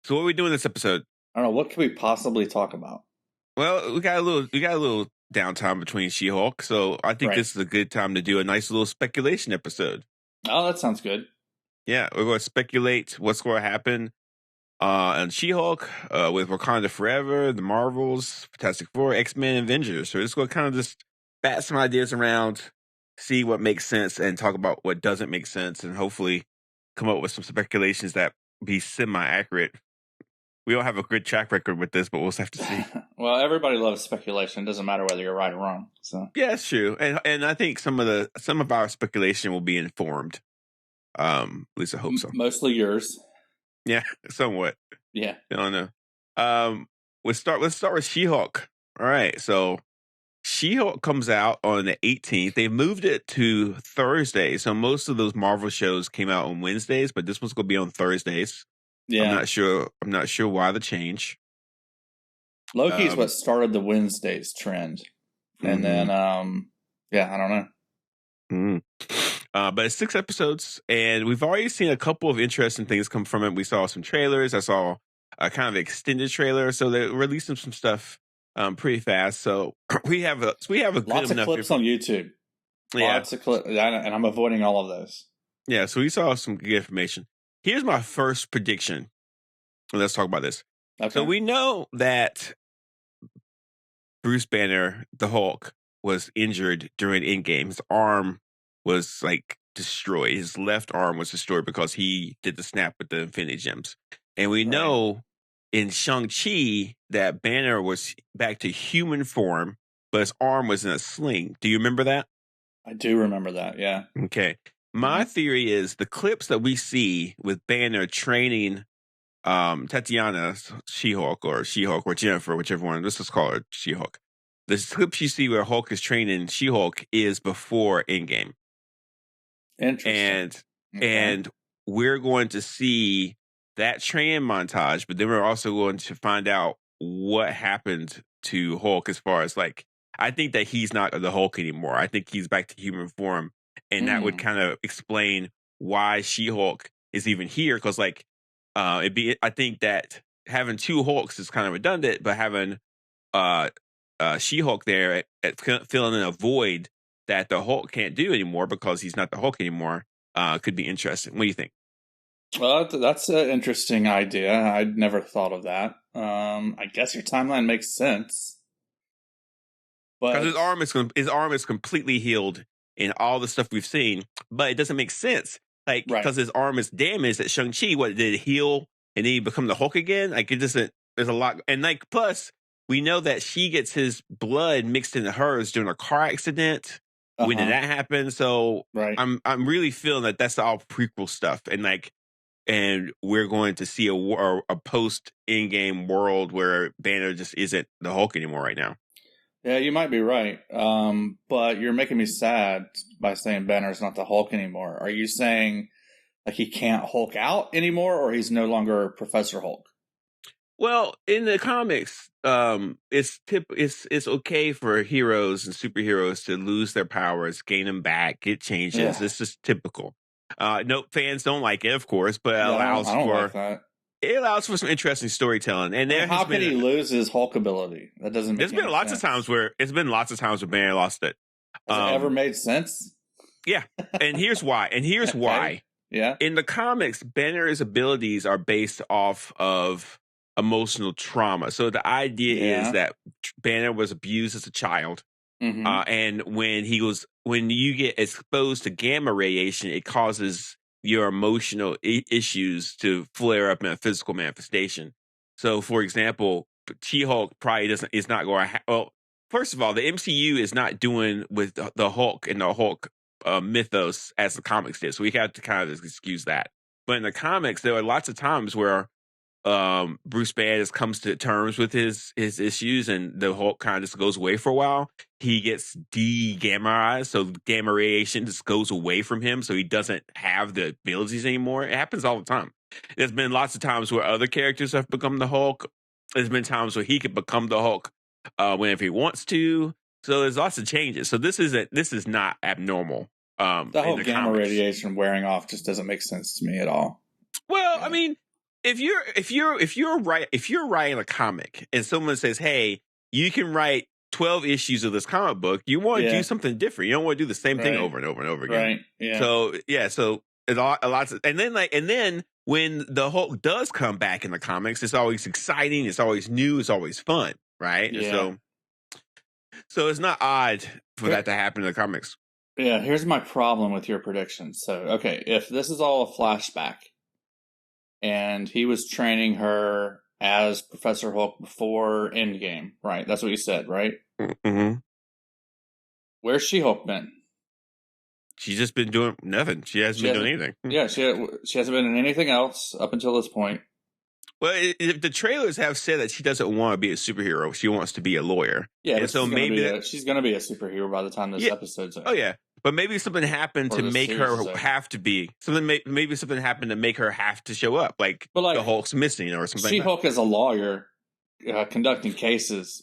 So what are we doing this episode? I don't know. What could we possibly talk about? Well, we got a little downtime between She-Hulk, so I think Right. this is a good time to do a nice little speculation episode. Oh, that sounds good. Yeah, we're going to speculate what's going to happen on She-Hulk with Wakanda Forever, the Marvels, Fantastic Four, X-Men, Avengers. So we're just going to kind of just bat some ideas around, see what makes sense, and talk about what doesn't make sense, and hopefully come up with some speculations that be semi-accurate. We don't have a good track record with this, but we'll just have to see. Well, everybody loves speculation. It doesn't matter whether you're right or wrong. So Yeah, it's true, and I think some of our speculation will be informed. At least I hope so. Mostly yours. Yeah, somewhat. Yeah. I don't know. Let's start with She-Hulk. All right, so She-Hulk comes out on the 18th. They moved it to Thursday, so most of those Marvel shows came out on Wednesdays, but this one's going to be on Thursdays. Yeah. I'm not sure why the change. Loki is what started the Wednesdays trend. And then, yeah, I don't know. But it's 6 episodes, and we've already seen a couple of interesting things come from it. We saw some trailers. I saw a kind of extended trailer, so they're releasing some stuff pretty fast. So we have a good lots of clips on YouTube. Yeah. Lots of clips, and I'm avoiding all of those. Yeah, so we saw some good information. Here's my first prediction. Let's talk about this. Okay. So we know that Bruce Banner, the Hulk, was injured during Endgame. His arm was like destroyed. His left arm was destroyed because he did the snap with the Infinity Gems. And we know in Shang-Chi that Banner was back to human form, but his arm was in a sling. Do you remember that? I do remember that, yeah. Okay. My theory is the clips that we see with Banner training Tatiana, She-Hulk or Jennifer, whichever one. Let's just call her She-Hulk. The clips you see where Hulk is training She-Hulk is before Endgame. Interesting. And we're going to see that training montage, but then we're also going to find out what happened to Hulk as far as like, I think that he's not the Hulk anymore. I think he's back to human form. And that would kind of explain why She-Hulk is even here. Because like, I think that having 2 Hulks is kind of redundant, but having She-Hulk there at filling in a void that the Hulk can't do anymore because he's not the Hulk anymore could be interesting. What do you think? Well, that's an interesting idea. I'd never thought of that. I guess your timeline makes sense. Because his arm is completely healed in all the stuff we've seen, but it doesn't make sense. Like, because his arm is damaged at Shang-Chi, what, did it heal and then he become the Hulk again? Like, it doesn't, there's a lot. And like, plus, we know that she gets his blood mixed into hers during a car accident. When did that happen? So I'm really feeling that that's all prequel stuff. And like, and we're going to see a post Endgame world where Banner just isn't the Hulk anymore right now. Yeah, you might be right. But you're making me sad by saying Banner's not the Hulk anymore. Are you saying like he can't Hulk out anymore, or he's no longer Professor Hulk? Well, in the comics, it's okay for heroes and superheroes to lose their powers, gain them back, get changes. Yeah. This is typical. No, fans don't like it, of course, but it allows it allows for some interesting storytelling. And how can he lose his Hulk ability? That doesn't make sense. There's been lots of times where Banner lost it. Has it ever made sense? Yeah, and here's why. Why. Yeah. In the comics, Banner's abilities are based off of emotional trauma. So the idea is that Banner was abused as a child, and when you get exposed to gamma radiation, it causes your emotional issues to flare up in a physical manifestation. So, for example, She-Hulk probably is not going to. Well, first of all, the MCU is not doing with the Hulk and the Hulk mythos as the comics did. So we have to kind of excuse that. But in the comics, there are lots of times where Bruce Banner comes to terms with his issues, and the Hulk kind of just goes away for a while. He gets de-gammaized, so gamma radiation just goes away from him, so he doesn't have the abilities anymore. It happens all the time. There's been lots of times where other characters have become the Hulk. There's been times where he could become the Hulk whenever he wants to. So there's lots of changes. So this is not abnormal. The whole gamma radiation wearing off just doesn't make sense to me at all. Well, I mean, if you're writing a comic and someone says, "Hey, you can write 12 issues of this comic book," you want to do something different. You don't want to do the same thing over and over and over again. Right. Yeah. So it's a lot of, and then when the Hulk does come back in the comics, it's always exciting, it's always new, it's always fun, right? Yeah. So it's not odd for that to happen in the comics. Yeah, here's my problem with your prediction. So, okay, if this is all a flashback and he was training her as Professor Hulk before Endgame, right? That's what you said, right? Mm-hmm. Where's She-Hulk been? She's just been doing nothing. She hasn't been doing anything. Yeah, she hasn't been in anything else up until this point. Well, the trailers have said that she doesn't want to be a superhero. She wants to be a lawyer. Yeah, and so maybe she's going to be a superhero by the time this episode's over. Oh yeah, but maybe something happened to make her have to be something. Maybe something happened to make her have to show up, like the Hulk's missing or something. She-Hulk as a lawyer conducting cases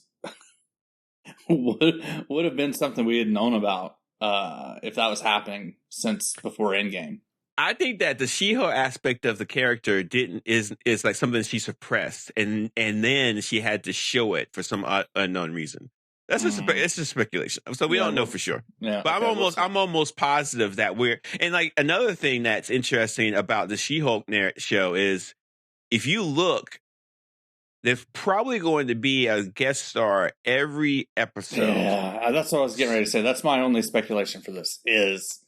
would have been something we had known about if that was happening since before Endgame. I think that the She-Hulk aspect of the character is like something she suppressed, and then she had to show it for some unknown reason. That's just speculation. So we don't know for sure. Yeah, but I'm almost positive that and like another thing that's interesting about the She-Hulk show is if you look, there's probably going to be a guest star every episode. Yeah, that's what I was getting ready to say. That's my only speculation for this is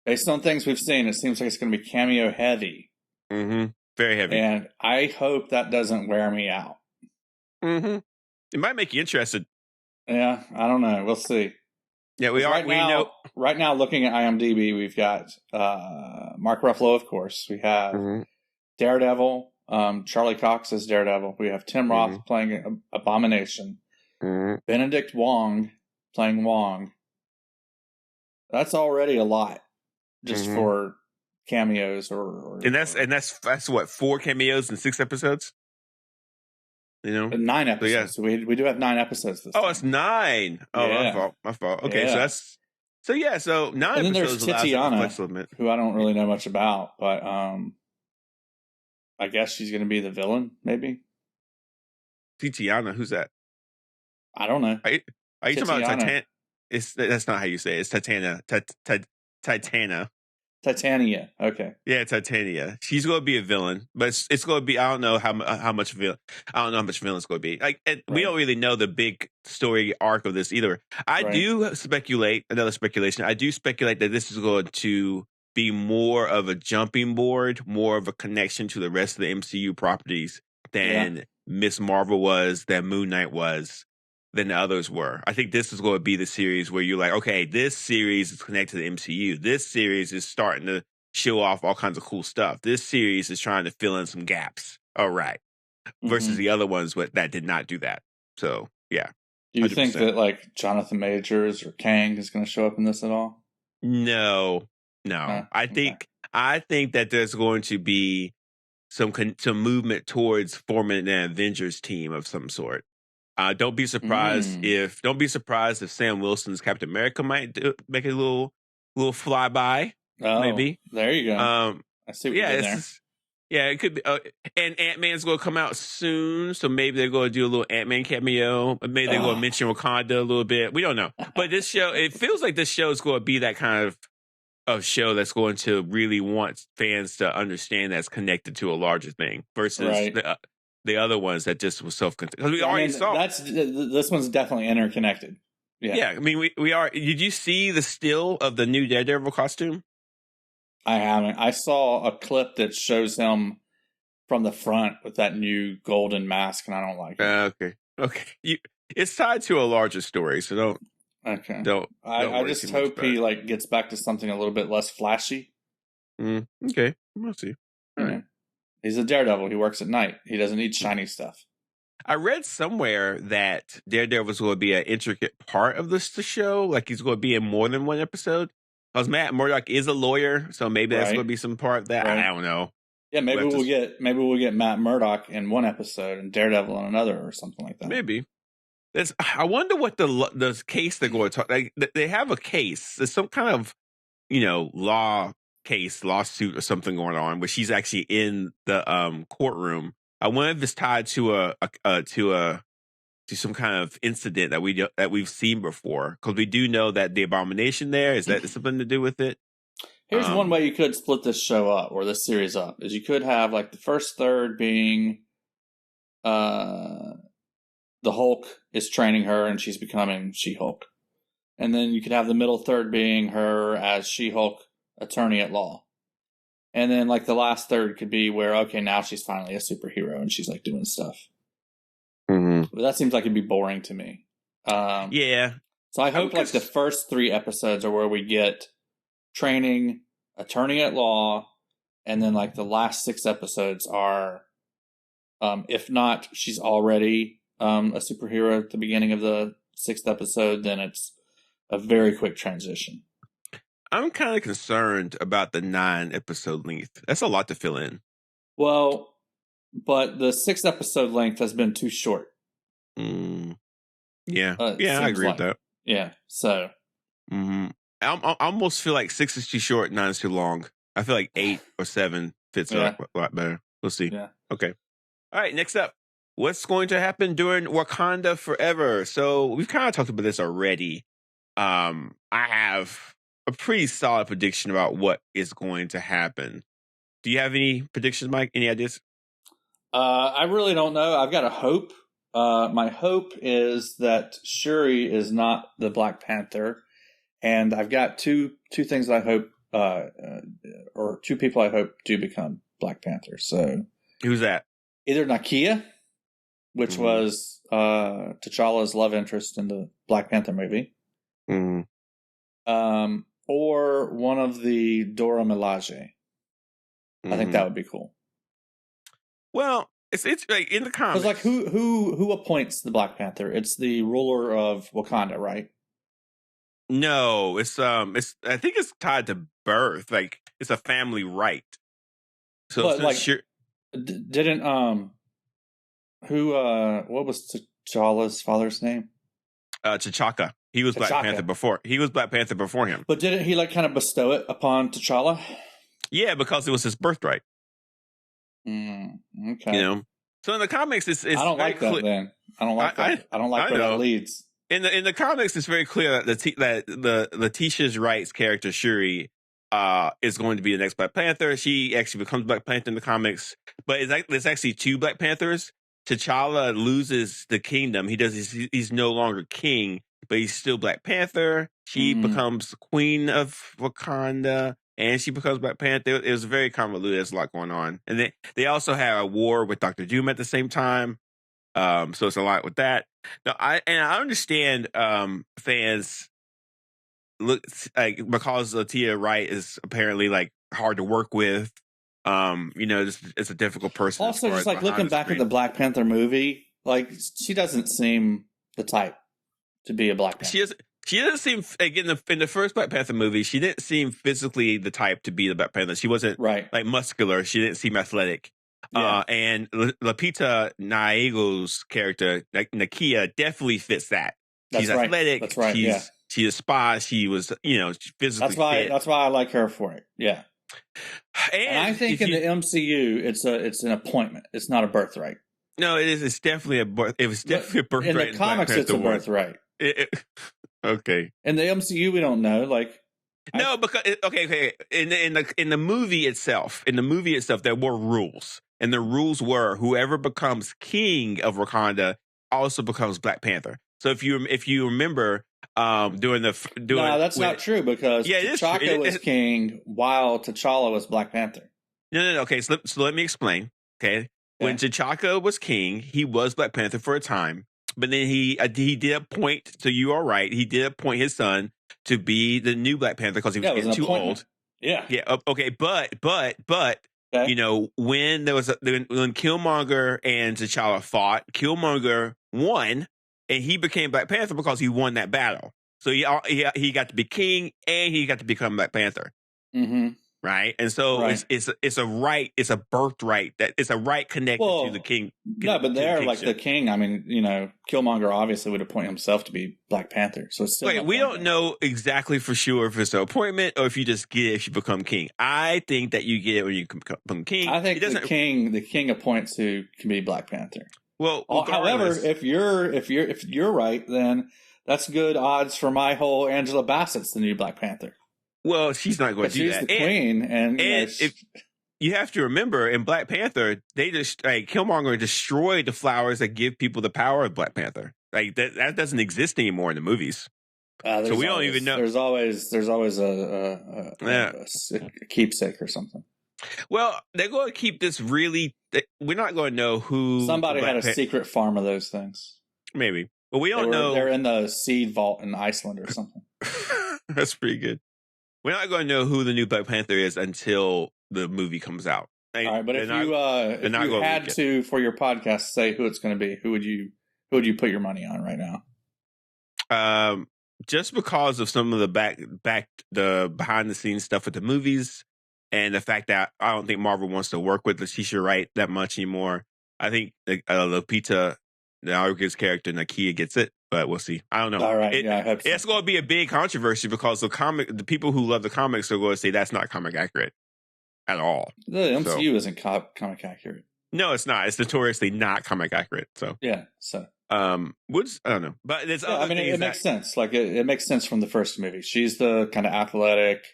based on things we've seen, it seems like it's going to be cameo heavy. Mm-hmm. Very heavy. And I hope that doesn't wear me out. Mm-hmm. It might make you interested. Yeah, I don't know. We'll see. Yeah, right now, looking at IMDb, we've got Mark Ruffalo, of course. We have Daredevil. Charlie Cox as Daredevil. We have Tim Roth playing Abomination. Benedict Wong playing Wong. That's already a lot, just for cameos and that's what 4 cameos in 6 episodes. You know, 9 episodes. So we do have 9 episodes this time. It's 9. Oh, my fault. Okay, so 9 and then episodes. There's Titiana, who I don't really know much about, but I guess she's going to be the villain, maybe. Titiana, who's that? I don't know. Are you talking about Titania? That's not how you say it. It's Titania. Titania. Okay. Yeah, Titania. She's going to be a villain, but it's going to be. I don't know how much villain. I don't know how much villain it's going to be. Like we don't really know the big story arc of this either. I do speculate. Another speculation. I do speculate that this is going to be more of a jumping board, more of a connection to the rest of the MCU properties than Miss Marvel was, than Moon Knight was, than the others were. I think this is going to be the series where you're like, okay, this series is connected to the MCU. This series is starting to show off all kinds of cool stuff. This series is trying to fill in some gaps. All right. Versus the other ones that did not do that. So, yeah. Do you 100%. Think that like Jonathan Majors or Kang is going to show up in this at all? No. I think that there's going to be some movement towards forming an Avengers team of some sort. Don't be surprised if Sam Wilson's Captain America might make a little flyby. Oh, maybe there you go. I see what you did there. Yeah, it could be. And Ant-Man's going to come out soon, so maybe they're going to do a little Ant-Man cameo. Maybe they're going to mention Wakanda a little bit. We don't know. But this show, it feels like this show is going to be that kind of show that's going to really want fans to understand that's connected to a larger thing versus the other ones that just was self-contained. Because we already saw this one's definitely interconnected. Yeah. I mean, we are. Did you see the still of the new Daredevil costume? I haven't. I saw a clip that shows him from the front with that new golden mask, and I don't like it. Okay. It's tied to a larger story, so don't. Okay. Don't I just hope he gets back to something a little bit less flashy. Okay. We'll see. All right. He's a Daredevil. He works at night. He doesn't need shiny stuff. I read somewhere that Daredevil is going to be an intricate part of the show. Like he's going to be in more than one episode. Because Matt Murdock is a lawyer, so maybe that's going to be some part of that. I don't know. Yeah, maybe we'll get Matt Murdock in one episode and Daredevil in another, or something like that. Maybe. I wonder what the case they're going to talk. Like they have a case. There's some kind of law lawsuit or something going on where she's actually in the courtroom. I wonder if it's tied to some kind of incident that we've seen before, because we do know that the abomination there is that something to do with it. Here's one way you could split this show up, or this series up, is you could have like the first third being the Hulk is training her and she's becoming She-Hulk. And then you could have the middle third being her as She-Hulk attorney at law. And then like the last third could be where, okay, now she's finally a superhero and she's like doing stuff. Mm-hmm. But that seems like it'd be boring to me. Yeah. So I hope like the first 3 episodes are where we get training, attorney at law, and then like the last 6 episodes are, if not she's already a superhero at the beginning of the 6th episode, then it's a very quick transition. I'm kind of concerned about the 9-episode length. That's a lot to fill in. Well, but the 6th episode length has been too short. Yeah, I agree with that. Yeah, so. Mm-hmm. I almost feel like 6 is too short, 9 is too long. I feel like 8 or 7 fits a lot better. We'll see. Yeah. Okay. All right, next up. What's going to happen during Wakanda Forever? So we've kind of talked about this already. I have a pretty solid prediction about what is going to happen. Do you have any predictions, Mike? Any ideas? I really don't know. I've got a hope. My hope is that Shuri is not the Black Panther. And I've got two things that I hope, or 2 people I hope do become Black Panther. So who's that? Either Nakia, which was T'Challa's love interest in the Black Panther movie, or one of the Dora Milaje. I think that would be cool. Well, it's like in the comics. Because like who appoints the Black Panther? It's the ruler of Wakanda, right? No, it's I think it's tied to birth. Like it's a family right. So but like, sure. Didn't what was T'Challa's father's name? T'Chaka. He was Black Panther before. He was Black Panther before him. But didn't he like kind of bestow it upon T'Challa? Yeah, because it was his birthright. Okay. You know. So in the comics, it's I don't like that. Then I don't like that. I don't like where that leads. In the comics, it's very clear that the Letitia's Wright's character Shuri is going to be the next Black Panther. She actually becomes Black Panther in the comics, but it's actually 2 Black Panthers. T'Challa loses the kingdom. He's no longer king, but he's still Black Panther. She becomes Queen of Wakanda, and she becomes Black Panther. It was very convoluted. There's a lot going on, and they also have a war with Dr. Doom at the same time. So it's a lot with that. Now, I understand fans look like because Latia Wright is apparently like hard to work with. It's a difficult person. Also, just like looking back at the Black Panther movie, like she doesn't seem the type to be a Black Panther. She doesn't seem again in the first Black Panther movie. She didn't seem physically the type to be the Black Panther. She wasn't like muscular. She didn't seem athletic. Yeah. And Lupita Nyong'o's character, like Nakia, definitely fits that. She's athletic. That's right. She's a spy. She was, physically fit. That's why I like her for it. Yeah. And I think in the MCU, it's an appointment. It's not a birthright. No, it is. It's definitely a birthright. In the comics, it's a birthright. Okay. In the MCU, we don't know. Like. No, because okay. In the movie itself, there were rules. And the rules were whoever becomes king of Wakanda also becomes Black Panther. So if you remember, no, that's not true because T'Chaka was king while T'Challa was Black Panther. No. Okay, so let me explain. Okay, when T'Chaka was king, he was Black Panther for a time, but then he did appoint. So you are right. He did appoint his son to be the new Black Panther because he was getting too old. Yeah. Okay, but. When when Killmonger and T'Challa fought, Killmonger won, and he became Black Panther because he won that battle. So he got to be king, and he got to become Black Panther. Mm-hmm. right? And so it's a right, it's a birthright, that it's a right connected to the king. No, but they're like the king. I mean, Killmonger obviously would appoint himself to be Black Panther. So it's still we don't know exactly for sure if it's an appointment or if you just get it if you become king. I think that you get it when you become king. I think the king appoints who can be Black Panther. Well, however, if you're right, then that's good odds for my whole Angela Bassett's the new Black Panther. Well, she's not going to do that. She's the queen, and if you have to remember, in Black Panther, they just Killmonger destroyed the flowers that give people the power of Black Panther. Like that doesn't exist anymore in the movies. So we don't even know. There's always a keepsake or something. Well, they're going to keep this really. We're not going to know who. Somebody had a secret farm of those things. Maybe, but we don't know. They're in the seed vault in Iceland or something. That's pretty good. We're not going to know who the new Black Panther is until the movie comes out. All right, but if you had to for your podcast say who it's going to be, who would you put your money on right now? Just because of some of the behind the scenes stuff with the movies. And the fact that I don't think Marvel wants to work with Letitia Wright that much anymore. I think Lupita Nyong'o's character Nakia gets it, but we'll see. I don't know. All right, I hope so. It's going to be a big controversy because the people who love the comics are going to say that's not comic accurate at all. The MCU isn't comic accurate. No, it's not. It's notoriously not comic accurate. So yeah, so I don't know, but it's. I mean, it makes sense. Like it makes sense from the first movie. She's the kind of athletic.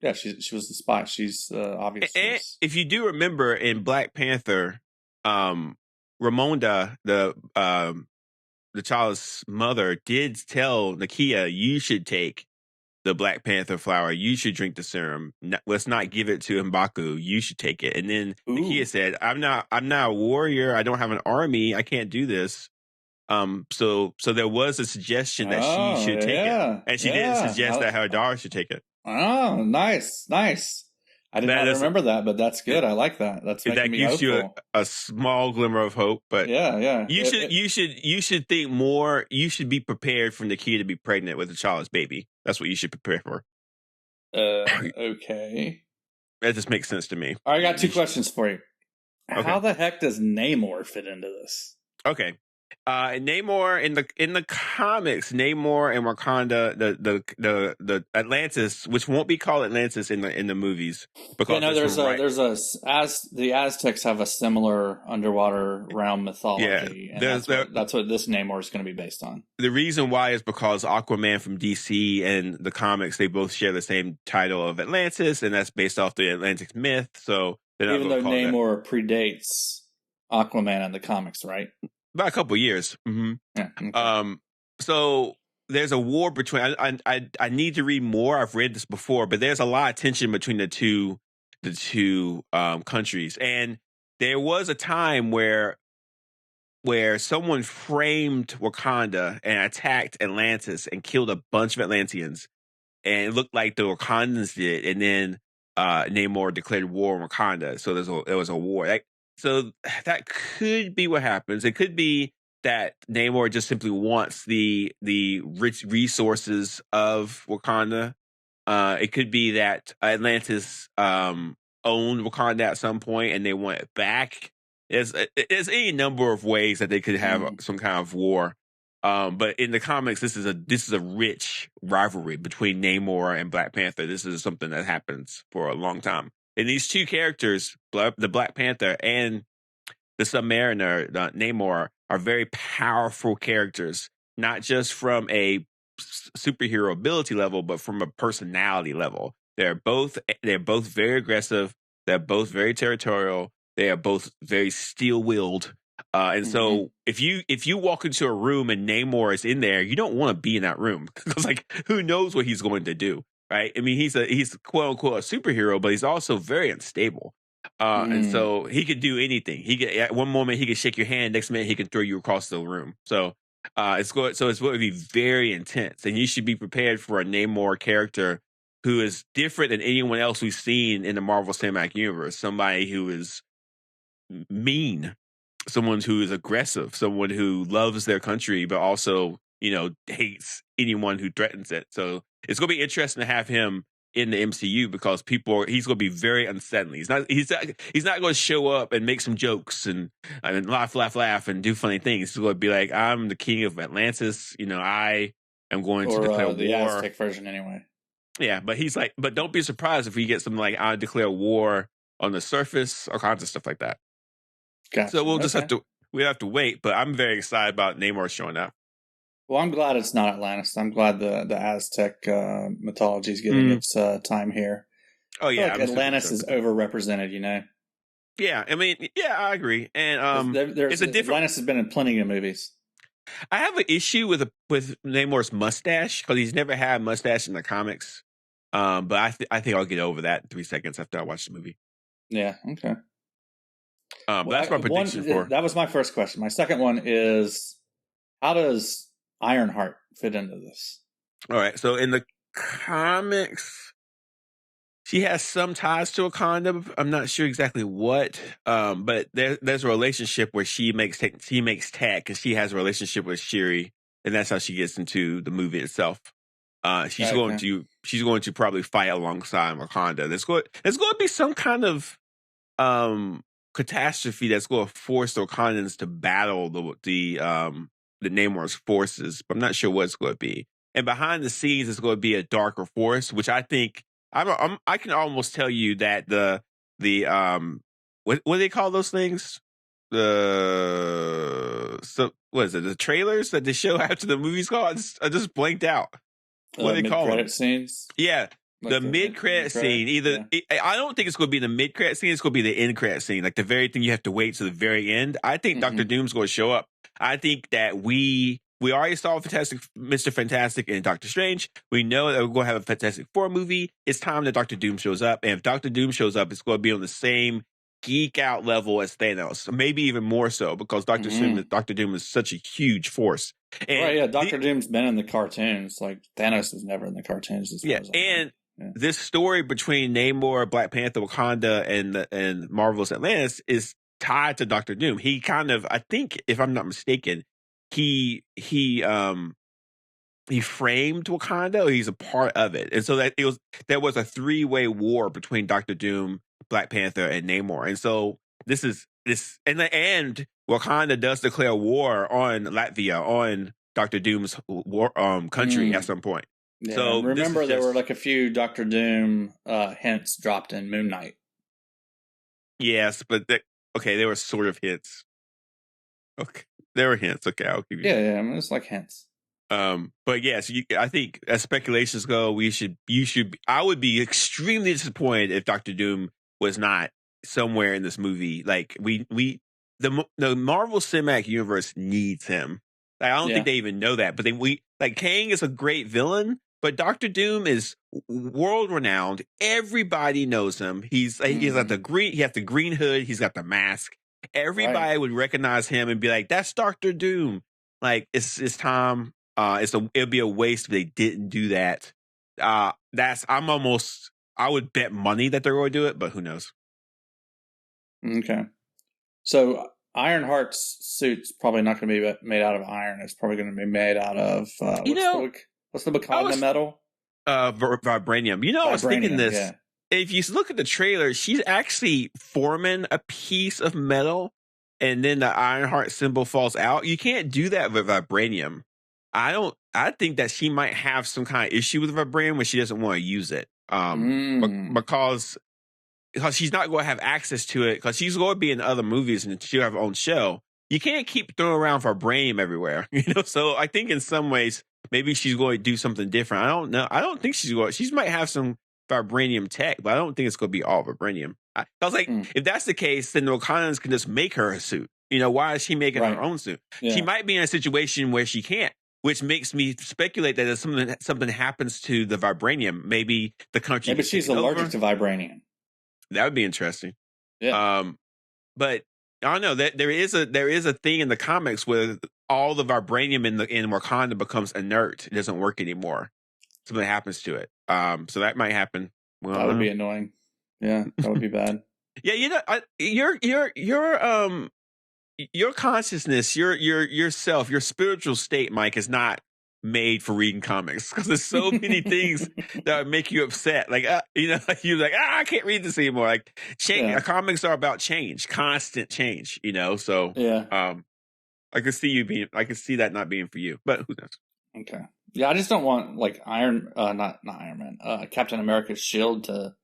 Yeah, she was the spy. She's obviously. And if you do remember in Black Panther, Ramonda, the child's mother, did tell Nakia, "You should take the Black Panther flower. You should drink the serum. Let's not give it to M'Baku. You should take it." And then Nakia said, "I'm not a warrior. I don't have an army. I can't do this." So there was a suggestion that she should take it, and she didn't suggest that her daughter should take it. Oh, nice. I did not remember that, but that's good. I like that. That's making me hopeful. You a small glimmer of hope. But yeah. You should think more. You should be prepared for Nakia to be pregnant with a child's baby. That's what you should prepare for. Okay. That just makes sense to me. All right, I got two questions for you. Okay. How the heck does Namor fit into this? Okay. Namor in the comics, Namor and Wakanda, the Atlantis, which won't be called Atlantis in the movies, because the Aztecs have a similar underwater realm mythology, and that's what this Namor is going to be based on. The reason why is because Aquaman from DC and the comics, they both share the same title of Atlantis, and that's based off the Atlantic myth. So even though Namor predates Aquaman in the comics, right? About a couple of years. Mm-hmm. Yeah, okay. So there's a war between. I need to read more. I've read this before, but there's a lot of tension between the two countries, and there was a time where someone framed Wakanda and attacked Atlantis and killed a bunch of Atlanteans, and it looked like the Wakandans did, and then Namor declared war on Wakanda. So there was a war. So that could be what happens. It could be that Namor just simply wants the rich resources of Wakanda. It could be that Atlantis owned Wakanda at some point and they want it back. There's any number of ways that they could have some kind of war. But in the comics, this is a rich rivalry between Namor and Black Panther. This is something that happens for a long time. And these two characters, the Black Panther and the Submariner, Namor, are very powerful characters, not just from a superhero ability level, but from a personality level. They're both very aggressive. They're both very territorial. They are both very steel-willed. And so if you walk into a room and Namor is in there, you don't want to be in that room because who knows what he's going to do. Right. I mean, he's quote unquote a superhero, but he's also very unstable. And so he could do anything. At one moment he could shake your hand, next minute he can throw you across the room. So it's going to be very intense, and you should be prepared for a Namor character who is different than anyone else we've seen in the Marvel Cinematic Universe. Somebody who is mean, someone who is aggressive, someone who loves their country, but also hates anyone who threatens it. So it's going to be interesting to have him in the MCU because he's going to be very unsettling. He's not going to show up and make some jokes and laugh and do funny things. He's going to be like, I'm the king of Atlantis. I am going to declare war. The Aztec version anyway. Yeah, but he's like, but don't be surprised if we get something like I declare war on the surface, all kinds of stuff like that. Gotcha. So we'll just have to wait. But I'm very excited about Namor showing up. Well, I'm glad it's not Atlantis. I'm glad the Aztec mythology is getting its time here. Oh yeah, Atlantis is overrepresented. Yeah, I mean, yeah, I agree. And it's a different. Atlantis has been in plenty of movies. I have an issue with Namor's mustache because he's never had a mustache in the comics. But I think I'll get over that in 3 seconds after I watch the movie. Yeah. Okay. But that's my prediction for. That was my first question. My second one is, how does Ironheart fit into this? All right. So in the comics, she has some ties to Wakanda. I'm not sure exactly what. But there's a relationship where she makes tech because she has a relationship with Shuri, and that's how she gets into the movie itself. She's going to probably fight alongside Wakanda. There's going to be some kind of catastrophe that's going to force the Wakandans to battle the Namor's forces, but I'm not sure what it's going to be. And behind the scenes, it's going to be a darker force, which I think I can almost tell you that the what do they call those things? What is it? The trailers that they show after the movie's called? I just blanked out. What do they call them? Scenes? Yeah. Like the mid-credit scene, I don't think it's going to be the mid-credit scene. It's going to be the end-credit scene, like the very thing you have to wait to the very end. I think Dr. Doom's going to show up. I think that we already saw Mr. Fantastic and Doctor Strange. We know that we're going to have a Fantastic Four movie. It's time that Dr. Doom shows up. And if Dr. Doom shows up, it's going to be on the same geek out level as Thanos, maybe even more so, because Dr. Doom is such a huge force. And Dr. Doom's been in the cartoons. Like Thanos was never in the cartoons. This story between Namor, Black Panther, Wakanda, and Marvel's Atlantis is tied to Dr. Doom. He kind of, I think, if I'm not mistaken, he framed Wakanda. He's a part of it, and so there was a 3-way war between Dr. Doom, Black Panther, and Namor. And so this in the end, Wakanda does declare war on Latvia, on Dr. Doom's country at some point. Yeah, so remember, there were like a few Doctor Doom hints dropped in Moon Knight. Yes, but they were sort of hints. Okay, there were hints. Okay, I'll give you. Yeah. I mean, it's like hints. But yes, I think as speculations go, I would be extremely disappointed if Doctor Doom was not somewhere in this movie. Like the Marvel Cinematic Universe needs him. Like, I don't think they even know that, but Kang is a great villain. But Doctor Doom is world renowned. Everybody knows him. He's got the green. He has the green hood. He's got the mask. Everybody would recognize him and be like, "That's Doctor Doom." Like it's time. It'd be a waste if they didn't do that. I would bet money that they're going to do it, but who knows? Okay, so Ironheart's suit's probably not going to be made out of iron. It's probably going to be made out of what's the Wakanda metal? Vibranium. I was thinking this. Yeah. If you look at the trailer, she's actually forming a piece of metal, and then the Ironheart symbol falls out. You can't do that with vibranium. I think that she might have some kind of issue with vibranium when she doesn't want to use it. Because she's not going to have access to it, because she's going to be in other movies and she'll have her own show. You can't keep throwing around vibranium everywhere, So I think in some ways, maybe she's going to do something different. I don't know. I don't think she might have some vibranium tech, but I don't think it's going to be all vibranium. I was like, if that's the case, then the Wakandans can just make her a suit. Why is she making her own suit? Yeah. She might be in a situation where she can't, which makes me speculate that if something happens to the vibranium, maybe the country. Maybe she's allergic to vibranium. That would be interesting. Yeah. But I don't know. There is a thing in the comics where all the vibranium in Wakanda becomes inert. It doesn't work anymore. Something happens to it. So that might happen. Well, that would be annoying. Yeah, that would be bad. Yeah, your consciousness, your yourself, your spiritual state, Mike, is not made for reading comics because there's so many things that would make you upset. Like, you're like, I can't read this anymore. Like, change. Comics are about change, constant change. So I could see that not being for you, but who knows? Okay. Yeah, I just don't want like not Iron Man, Captain America's shield to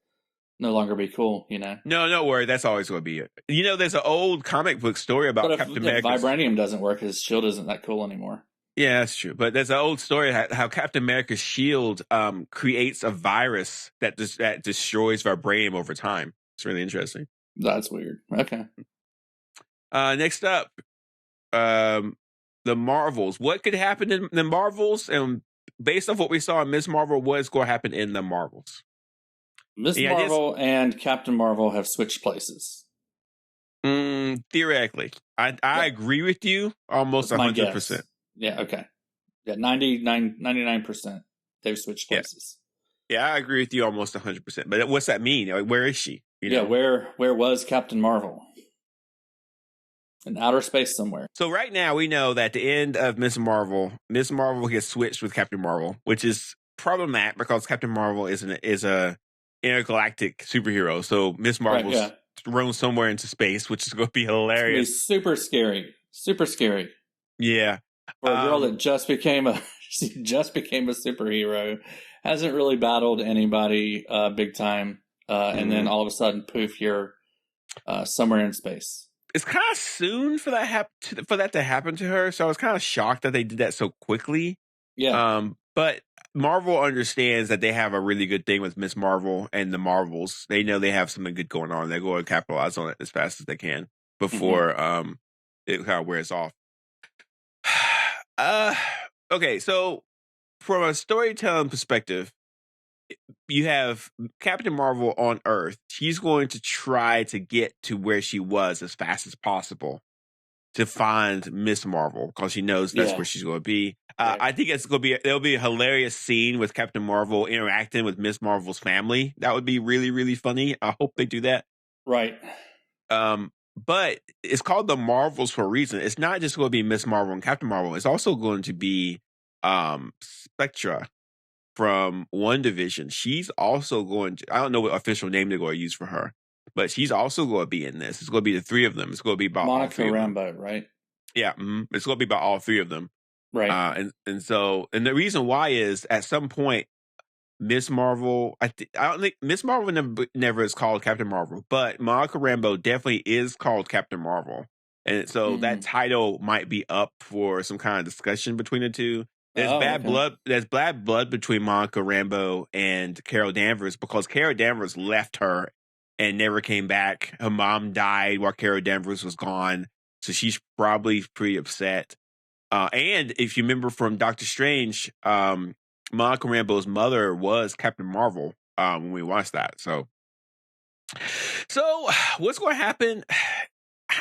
no longer be cool. No, don't worry. That's always going to be it. There's an old comic book story about Captain America. Vibranium doesn't work, his shield isn't that cool anymore. Yeah, that's true. But there's an old story how Captain America's shield creates a virus that destroys vibranium over time. It's really interesting. That's weird. Okay. Next up, the Marvels. What could happen in the Marvels? And based off what we saw in Ms. Marvel, what is going to happen in the Marvels? Ms. Marvel and Captain Marvel have switched places. Theoretically. I agree with you almost 100%. Yeah, okay. Yeah, 99%. They've switched places. Yeah, I agree with you almost 100%. But what's that mean? Like, where is she? Where was Captain Marvel? In outer space somewhere. So right now we know that at the end of Ms. Marvel gets switched with Captain Marvel, which is problematic because Captain Marvel is a intergalactic superhero. So Ms. Marvel's thrown somewhere into space, which is going to be hilarious. It's super scary. Super scary. Yeah. For a girl that just became a superhero, hasn't really battled anybody big time, and then all of a sudden, poof, you're somewhere in space. It's kind of soon for that to happen to her, so I was kind of shocked that they did that so quickly. Yeah. But Marvel understands that they have a really good thing with Ms. Marvel and the Marvels. They know they have something good going on. They're going to capitalize on it as fast as they can before it kind of wears off. Okay, so from a storytelling perspective, you have Captain Marvel on Earth. She's going to try to get to where she was as fast as possible to find Miss Marvel because she knows that's where she's going to be. I think there'll be a hilarious scene with Captain Marvel interacting with Miss Marvel's family. That would be really, really funny. I hope they do that. Right. But it's called the Marvels for a reason. It's not just going to be Miss Marvel and Captain Marvel. It's also going to be Spectra from WandaVision. She's also going to, I don't know what official name they're going to use for her, but she's also going to be in this. It's going to be the three of them. It's going to be about Monica Rambeau, right? Yeah. It's going to be about all three of them. Right. And the reason why is at some point, Miss Marvel, I don't think Miss Marvel never is called Captain Marvel, but Monica Rambeau definitely is called Captain Marvel. And so that title might be up for some kind of discussion between the two. There's bad blood between Monica Rambeau and Carol Danvers because Carol Danvers left her and never came back. Her mom died while Carol Danvers was gone. So she's probably pretty upset. And if you remember from Doctor Strange, Monica Rambeau's mother was Captain Marvel when we watched that. So what's going to happen?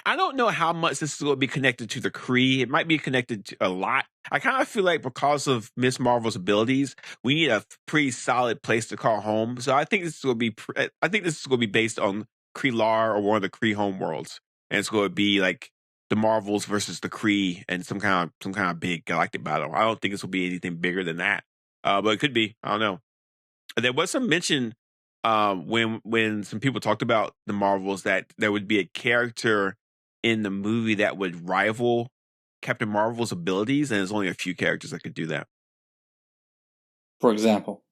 I don't know how much this is going to be connected to the Kree. It might be connected to a lot. I kind of feel like because of Miss Marvel's abilities, we need a pretty solid place to call home. So I think this is going to be based on Kree-Lar or one of the Kree home worlds, and it's going to be like the Marvels versus the Kree and some kind of big galactic battle. I don't think this will be anything bigger than that. But it could be. I don't know. There was some mention when some people talked about the Marvels that there would be a character in the movie that would rival Captain Marvel's abilities, and there's only a few characters that could do that. For example,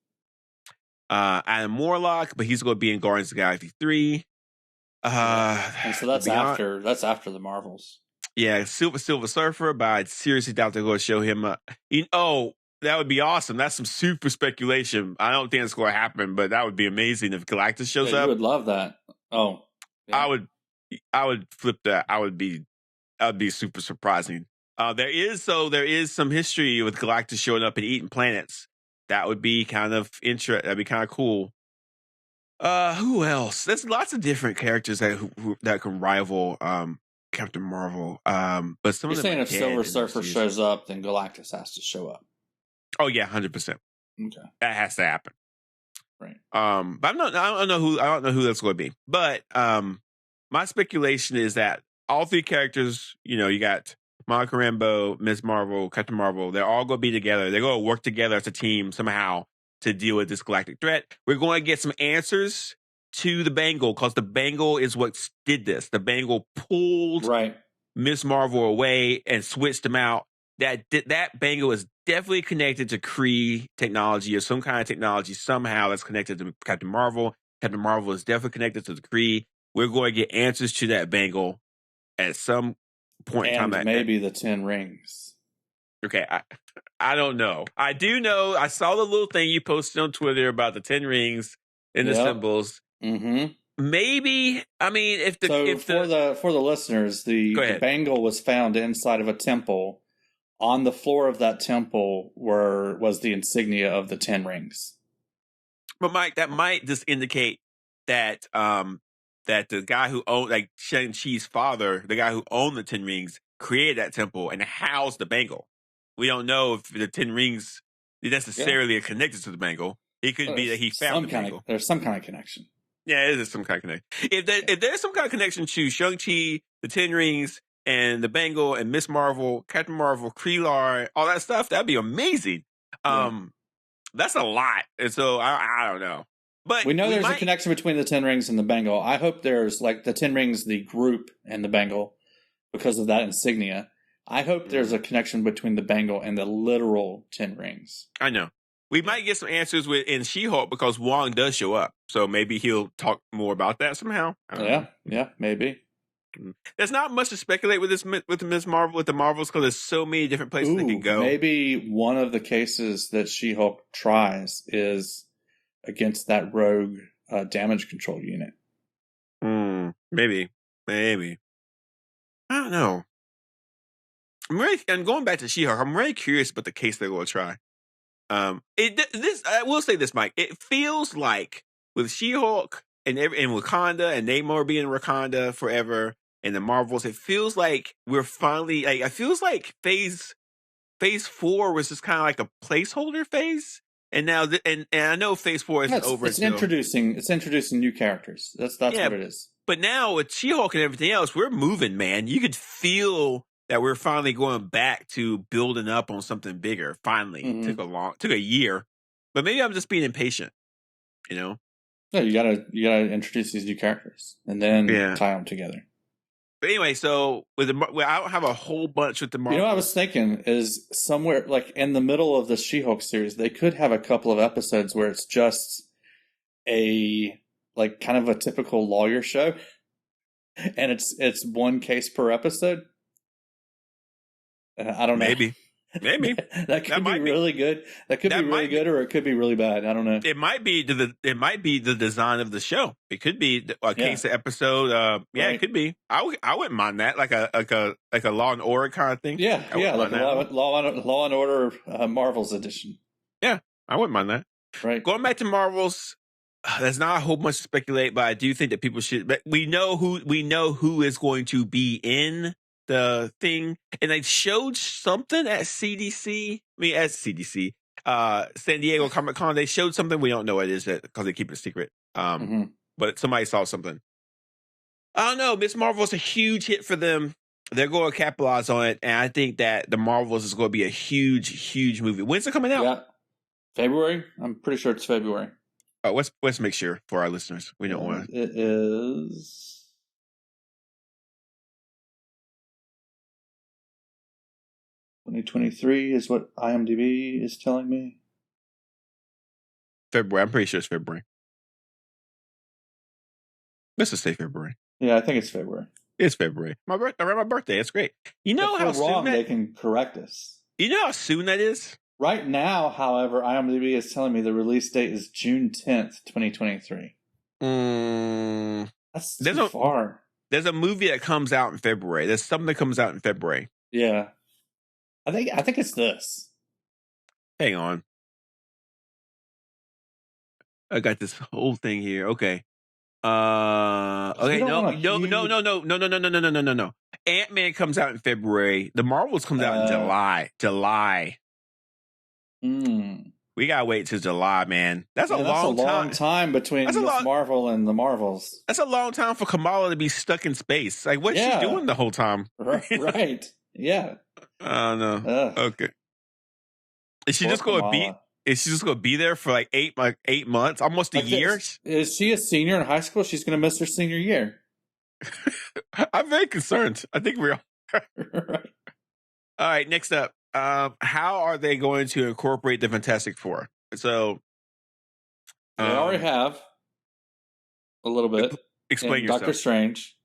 Adam Warlock, but he's going to be in Guardians of the Galaxy 3. And so that's after the Marvels. Yeah, Silver Surfer, but I seriously doubt they're going to show him. That would be awesome. That's some super speculation. I don't think it's going to happen, but that would be amazing if Galactus shows up. I would love that. Oh, yeah. I would flip that. That would be super surprising. There is some history with Galactus showing up and eating planets. That would be kind of interesting. That'd be kind of cool. Who else? There's lots of different characters that can rival Captain Marvel. But some You're of them saying if Silver Surfer shows up, then Galactus has to show up. Oh yeah, 100%. Okay, that has to happen. Right. But I don't know who that's going to be. But my speculation is that all three characters, you got Monica Rambeau, Ms. Marvel, Captain Marvel, they're all going to be together. They're going to work together as a team somehow to deal with this galactic threat. We're going to get some answers to the Bangle, because the Bangle is what did this. The Bangle pulled Ms. Marvel away and switched them out. That Bangle is definitely connected to Kree technology or some kind of technology somehow that's connected to Captain Marvel. Captain Marvel is definitely connected to the Kree. We're going to get answers to that Bangle at some point in time. And maybe the 10 rings. Okay, I don't know. I do know. I saw the little thing you posted on Twitter about the 10 rings and the symbols. Mm-hmm. Maybe, I mean, for the listeners, the Bangle was found inside of a temple. On the floor of that temple was the insignia of the 10 rings. But Mike, that might just indicate that that the guy who owned, like Shang-Chi's father, the guy who owned the 10 rings, created that temple and housed the Bangle. We don't know if the 10 rings necessarily are connected to the Bangle. It could be that he found the Bangle. There's some kind of connection. Yeah, it is some kind of connection. If there's some kind of connection to Shang-Chi, the 10 rings, and the Bangle, and Miss Marvel, Captain Marvel, Kree, all that stuff, that'd be amazing. That's a lot. And so, I don't know. But we know there's a connection between the 10 rings and the Bangle. I hope there's, like, the 10 rings, the group, and the Bangle, because of that insignia. I hope there's a connection between the Bangle and the literal 10 rings. I know. We might get some answers in She-Hulk, because Wong does show up. So maybe he'll talk more about that somehow. Yeah, maybe. There's not much to speculate with Ms. Marvel, with the Marvels, because there's so many different places they can go. Maybe one of the cases that She-Hulk tries is against that rogue damage control unit. Maybe. I don't know. And going back to She-Hulk, I'm very curious about the case they're going to try. I will say this, Mike. It feels like with She-Hulk and Wakanda and Namor being in Wakanda forever, and the Marvels, it feels like we're finally. It feels like Phase 4 was just kind of like a placeholder phase, and now and I know Phase 4 is over. It's introducing new characters. That's what it is. But now with She-Hulk and everything else, we're moving, man. You could feel that we're finally going back to building up on something bigger. Finally, took a year, but maybe I'm just being impatient. You know. Yeah, you gotta introduce these new characters and then tie them together. But anyway, so I don't have a whole bunch with the Marvel. You know what I was thinking is somewhere like in the middle of the She-Hulk series, they could have a couple of episodes where it's just a like kind of a typical lawyer show, and it's one case per episode. I don't know. Maybe. that could be really good. That could be really good, or it could be really bad. I don't know. It might be the design of the show. It could be a case of episode. It could be. I wouldn't mind that, like a Law and Order kind of thing. Yeah, like a Law and Order Marvels edition. Yeah, I wouldn't mind that. Right. Going back to Marvels, there's not a whole bunch to speculate, but I do think that people should. But we know who is going to be in the thing, and they showed something at CDC. San Diego Comic-Con. They showed something. We don't know what it is because they keep it a secret. But somebody saw something. I don't know. Miss Marvel is a huge hit for them. They're going to capitalize on it, and I think that the Marvels is going to be a huge, huge movie. When's it coming out? Yeah, February. I'm pretty sure it's February. Let's make sure for our listeners. We don't want. It is. 2023 is what IMDb is telling me. February. I'm pretty sure it's February. Let's just say February. Yeah, I think it's February. It's February. Around my birthday. That's great. You know how soon they can correct us. You know how soon that is? Right now, however, IMDb is telling me the release date is June 10th, 2023. That's too far. There's a movie that comes out in February. There's something that comes out in February. Yeah. I think it's this. Hang on. I got this whole thing here. Okay. Okay. No. Ant-Man comes out in February. The Marvels comes out in July. We gotta wait till July, man. That's a long time between Miss Marvel and the Marvels. That's a long time for Kamala to be stuck in space. Like, what's she doing the whole time? Right. Yeah. Oh no. Okay. Is she just going to be? Is she just going to be there for like 8 months, almost a year? Is she a senior in high school? She's going to miss her senior year. I'm very concerned. I think we're right. All right. Next up, how are they going to incorporate the Fantastic Four? So they already have a little bit. Explain yourself.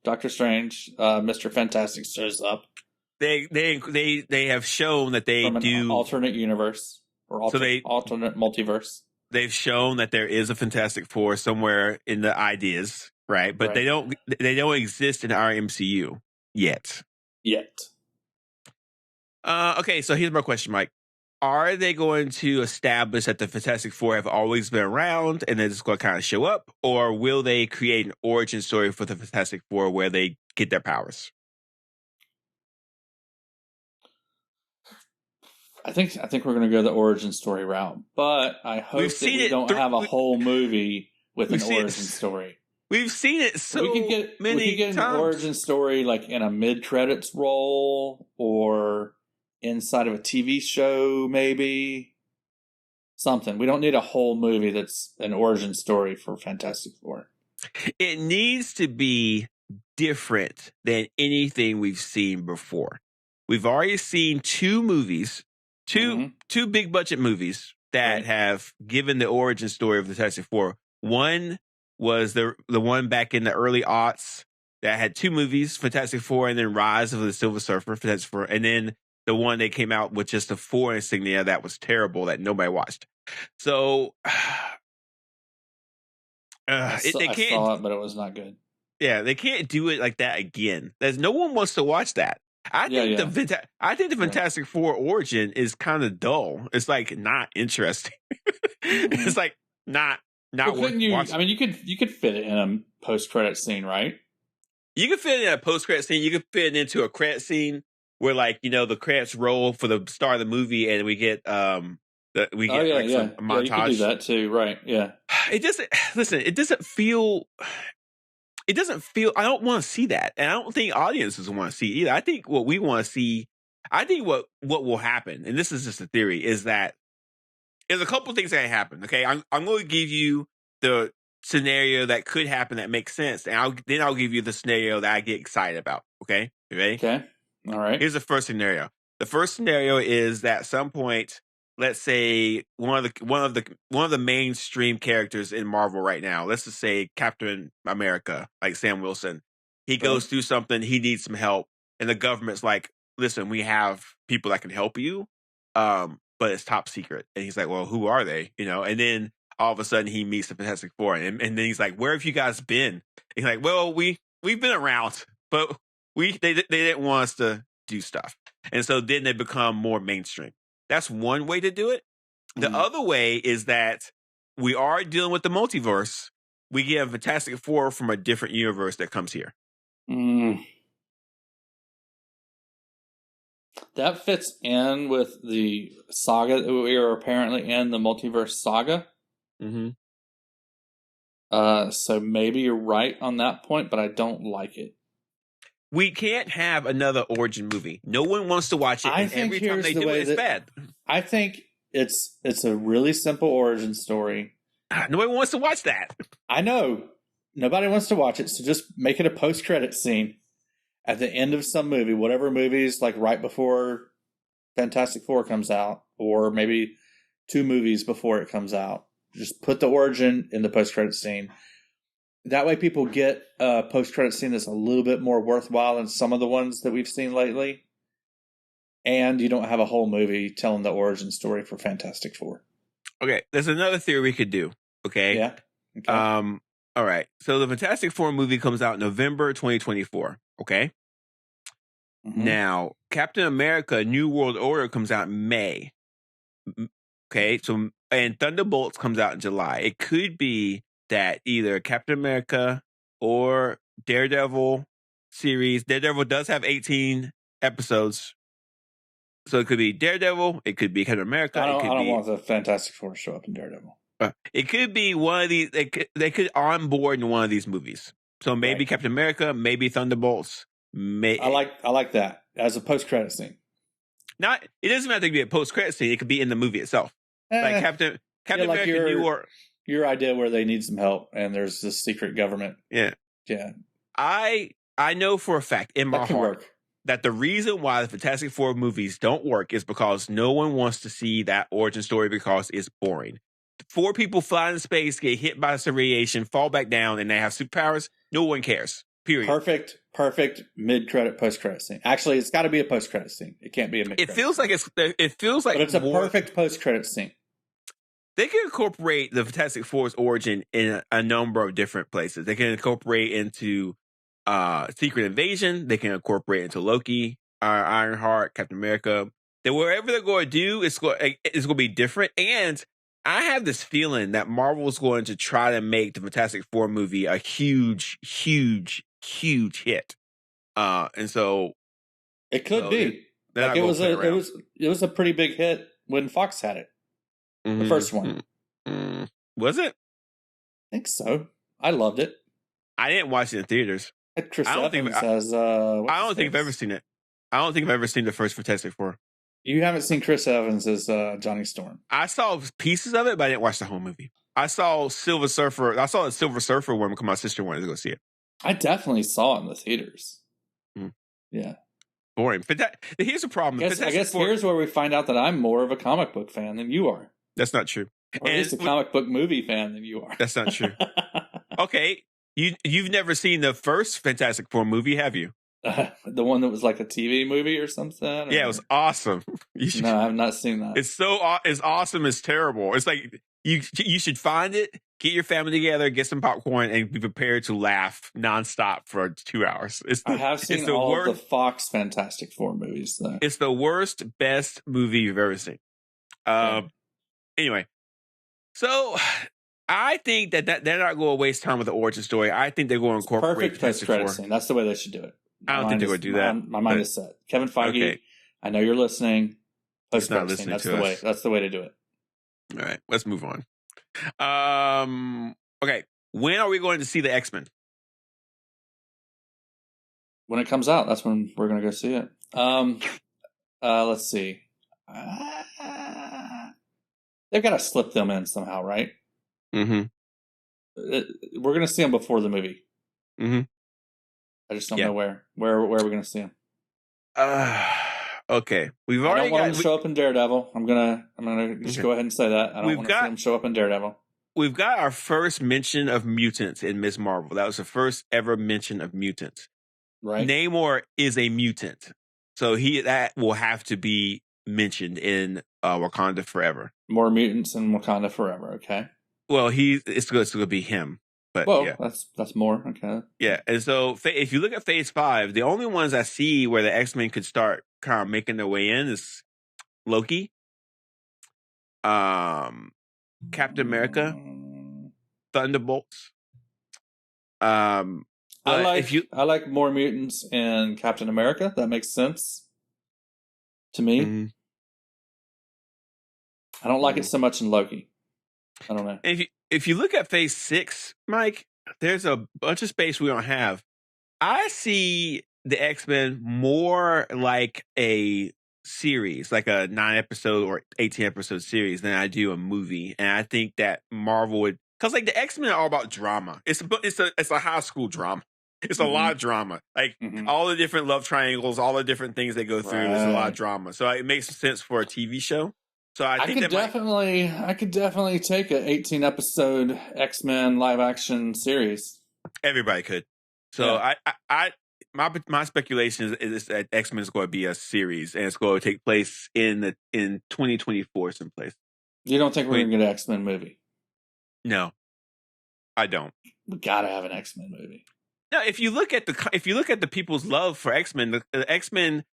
Doctor Strange, Mr. Fantastic shows up. They have shown that they from an alternate universe or alternate multiverse. They've shown that there is a Fantastic Four somewhere in the ideas, right? But they don't exist in our MCU yet. Okay, so here's my question, Mike. Are they going to establish that the Fantastic Four have always been around and they're just going to kind of show up? Or will they create an origin story for the Fantastic Four where they get their powers? I think we're going to go the origin story route, but I hope that we don't have a whole movie with an origin story. We've seen it so many times. We could get an origin story like in a mid-credits role or inside of a TV show, maybe. Something. We don't need a whole movie that's an origin story for Fantastic Four. It needs to be different than anything we've seen before. We've already seen two movies, two big budget movies that have given the origin story of the Fantastic Four. One was the one back in the early aughts that had two movies, Fantastic Four and then Rise of the Silver Surfer, Fantastic Four, and then the one that came out with just the four insignia that was terrible that nobody watched. So I saw it, but it was not good. Yeah, they can't do it like that again. No one wants to watch that. I think the Fantastic Four origin is kind of dull. It's like not interesting. It's like not worth watching. I mean, you could fit it in a post-credit scene, right? You could fit it in a post-credit scene. You could fit it into a credit scene where, like, the credits roll for the start of the movie, and we get some montage. Yeah, you could do that too, right? Yeah. It doesn't feel. I don't want to see that. And I don't think audiences want to see either. I think what we want to see, what will happen, and this is just a theory, is that there's a couple things that happen. Okay. I'm going to give you the scenario that could happen that makes sense. And I'll give you the scenario that I get excited about. Okay. You ready? Okay. All right. Here's the first scenario. The first scenario is that at some point, let's say one of the mainstream characters in Marvel right now, let's just say Captain America, like Sam Wilson, he goes through something, he needs some help, and the government's like, listen, we have people that can help you, but it's top secret. And he's like, well, who are they? And then all of a sudden he meets the Fantastic Four, and then he's like, where have you guys been? And he's like, well, we've been around, but they didn't want us to do stuff. And so then they become more mainstream. That's one way to do it. The other way is that we are dealing with the multiverse. We get a Fantastic Four from a different universe that comes here. That fits in with the saga that we are apparently in, the multiverse saga. So maybe you're right on that point, but I don't like it. We can't have another origin movie. No one wants to watch it. And every time they do it, it's bad. I think it's a really simple origin story. Nobody wants to watch that. I know. Nobody wants to watch it, so just make it a post-credit scene at the end of some movie, whatever movies, like right before Fantastic Four comes out, or maybe 2 movies before it comes out. Just put the origin in the post-credit scene. That way people get a post-credit scene that's a little bit more worthwhile than some of the ones that we've seen lately. And you don't have a whole movie telling the origin story for Fantastic Four. Okay, there's another theory we could do. Okay? Yeah. Okay. All right. So the Fantastic Four movie comes out in November 2024. Okay? Now, Captain America New World Order comes out in May. Okay? So, and Thunderbolts comes out in July. It could be that either Captain America or Daredevil series. Daredevil does have 18 episodes. So it could be Daredevil. It could be Captain America. I don't want the Fantastic Four to show up in Daredevil. It could be one of these. They could onboard in one of these movies. So maybe Captain America, maybe Thunderbolts. I like that as a post-credit scene. Not it doesn't have to be a post credit scene. It could be in the movie itself. Like Captain America New York. Your idea where they need some help and there's this secret government. Yeah. Yeah. I know for a fact in my heart that the reason why the Fantastic Four movies don't work is because no one wants to see that origin story because it's boring. 4 people fly in space, get hit by some radiation, fall back down, and they have superpowers. No one cares. Period. Perfect mid-credit, post-credit scene. Actually, it's got to be a post-credit scene. It can't be a mid-credit. It feels like but it's a perfect post-credit scene. They can incorporate the Fantastic Four's origin in a number of different places. They can incorporate into Secret Invasion. They can incorporate into Loki, Ironheart, Captain America. That wherever they're going to do, it's going to be different. And I have this feeling that Marvel is going to try to make the Fantastic Four movie a huge, huge, huge hit. And so it could be. Like it was a pretty big hit when Fox had it. The first one. Was it? I think so. I loved it. I didn't watch it in theaters. Chris Evans says, I don't think I've ever seen it. I don't think I've ever seen the first Fantastic Four. You haven't seen Chris Evans as Johnny Storm. I saw pieces of it, but I didn't watch the whole movie. I saw Silver Surfer. I saw the Silver Surfer one because my sister wanted to go see it. I definitely saw it in the theaters. Yeah. Boring. But here's the problem. I guess here's where we find out that I'm more of a comic book fan than you are. That's not true. Or at least a comic book movie fan than you are. That's not true. Okay. You've never seen the first Fantastic Four movie, have you? The one that was like a TV movie or something? Yeah, it was awesome. No, I've not seen that. It's awesome. It's terrible. It's like you should find it, get your family together, get some popcorn, and be prepared to laugh nonstop for 2 hours. I have seen all of the Fox Fantastic Four movies, though. It's the worst, best movie you've ever seen. Anyway, so I think that they're not going to waste time with the origin story. I think they're going to incorporate perfect post-credit scene. That's the way they should do it. I don't think they're going to do that. My mind is set. Kevin Feige, I know you're listening. Post-credit scene. That's the way to do it. All right, let's move on. Okay, when are we going to see the X-Men? When it comes out, that's when we're going to go see it. Let's see. They've got to slip them in somehow, right? Mm-hmm. We're going to see them before the movie. Mm-hmm. I just don't know where. Where are we going to see them? Okay. We've already I don't want them to show up in Daredevil. I'm gonna just go ahead and say that. I don't want to see them show up in Daredevil. We've got our first mention of mutants in Ms. Marvel. That was the first ever mention of mutants. Right. Namor is a mutant. So that will have to be mentioned in Wakanda Forever. More mutants in Wakanda Forever, okay. Well, it's going to be him. But yeah. that's more, okay. Yeah, and so if you look at Phase 5, the only ones I see where the X-Men could start kind of making their way in is Loki, Captain America, Thunderbolts. I like more mutants in Captain America. That makes sense to me. Mm-hmm. I don't like it so much in Loki. I don't know. If you look at Phase 6, Mike, there's a bunch of space we don't have. I see the X-Men more like a series, like a 9-episode or 18-episode series than I do a movie. And I think that Marvel would, because like the X-Men are all about drama. It's a high school drama. It's a lot of drama. Like all the different love triangles, all the different things they go through. There's a lot of drama. So it makes sense for a TV show. So I think I could definitely take an 18-episode X-Men live-action series. Everybody could. So my speculation is that X-Men is going to be a series, and it's going to take place in 2024 someplace. You don't think we're going to get an X-Men movie? No, I don't. We got to have an X-Men movie. No, if you look at the people's love for X-Men, the X-Men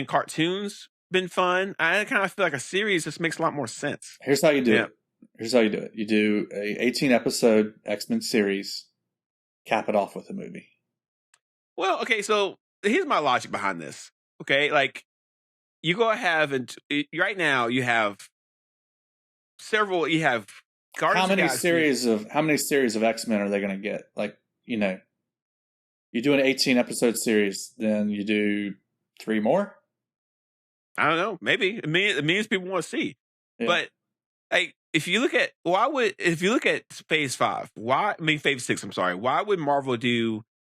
cartoons been fun. I kind of feel like a series just makes a lot more sense. Here's how you do it. You do a 18-episode X-Men series, cap it off with a movie. Well, okay, so here's my logic behind this. Okay, like you go have right now you have several. You have Guardians. How many series of X-Men are they going to get? Like, you do an 18-episode series, then you do 3 more. I don't know. Maybe it means people want to see. Yeah. But like, if you look at Phase 5, Phase 6, I'm sorry. Why would Marvel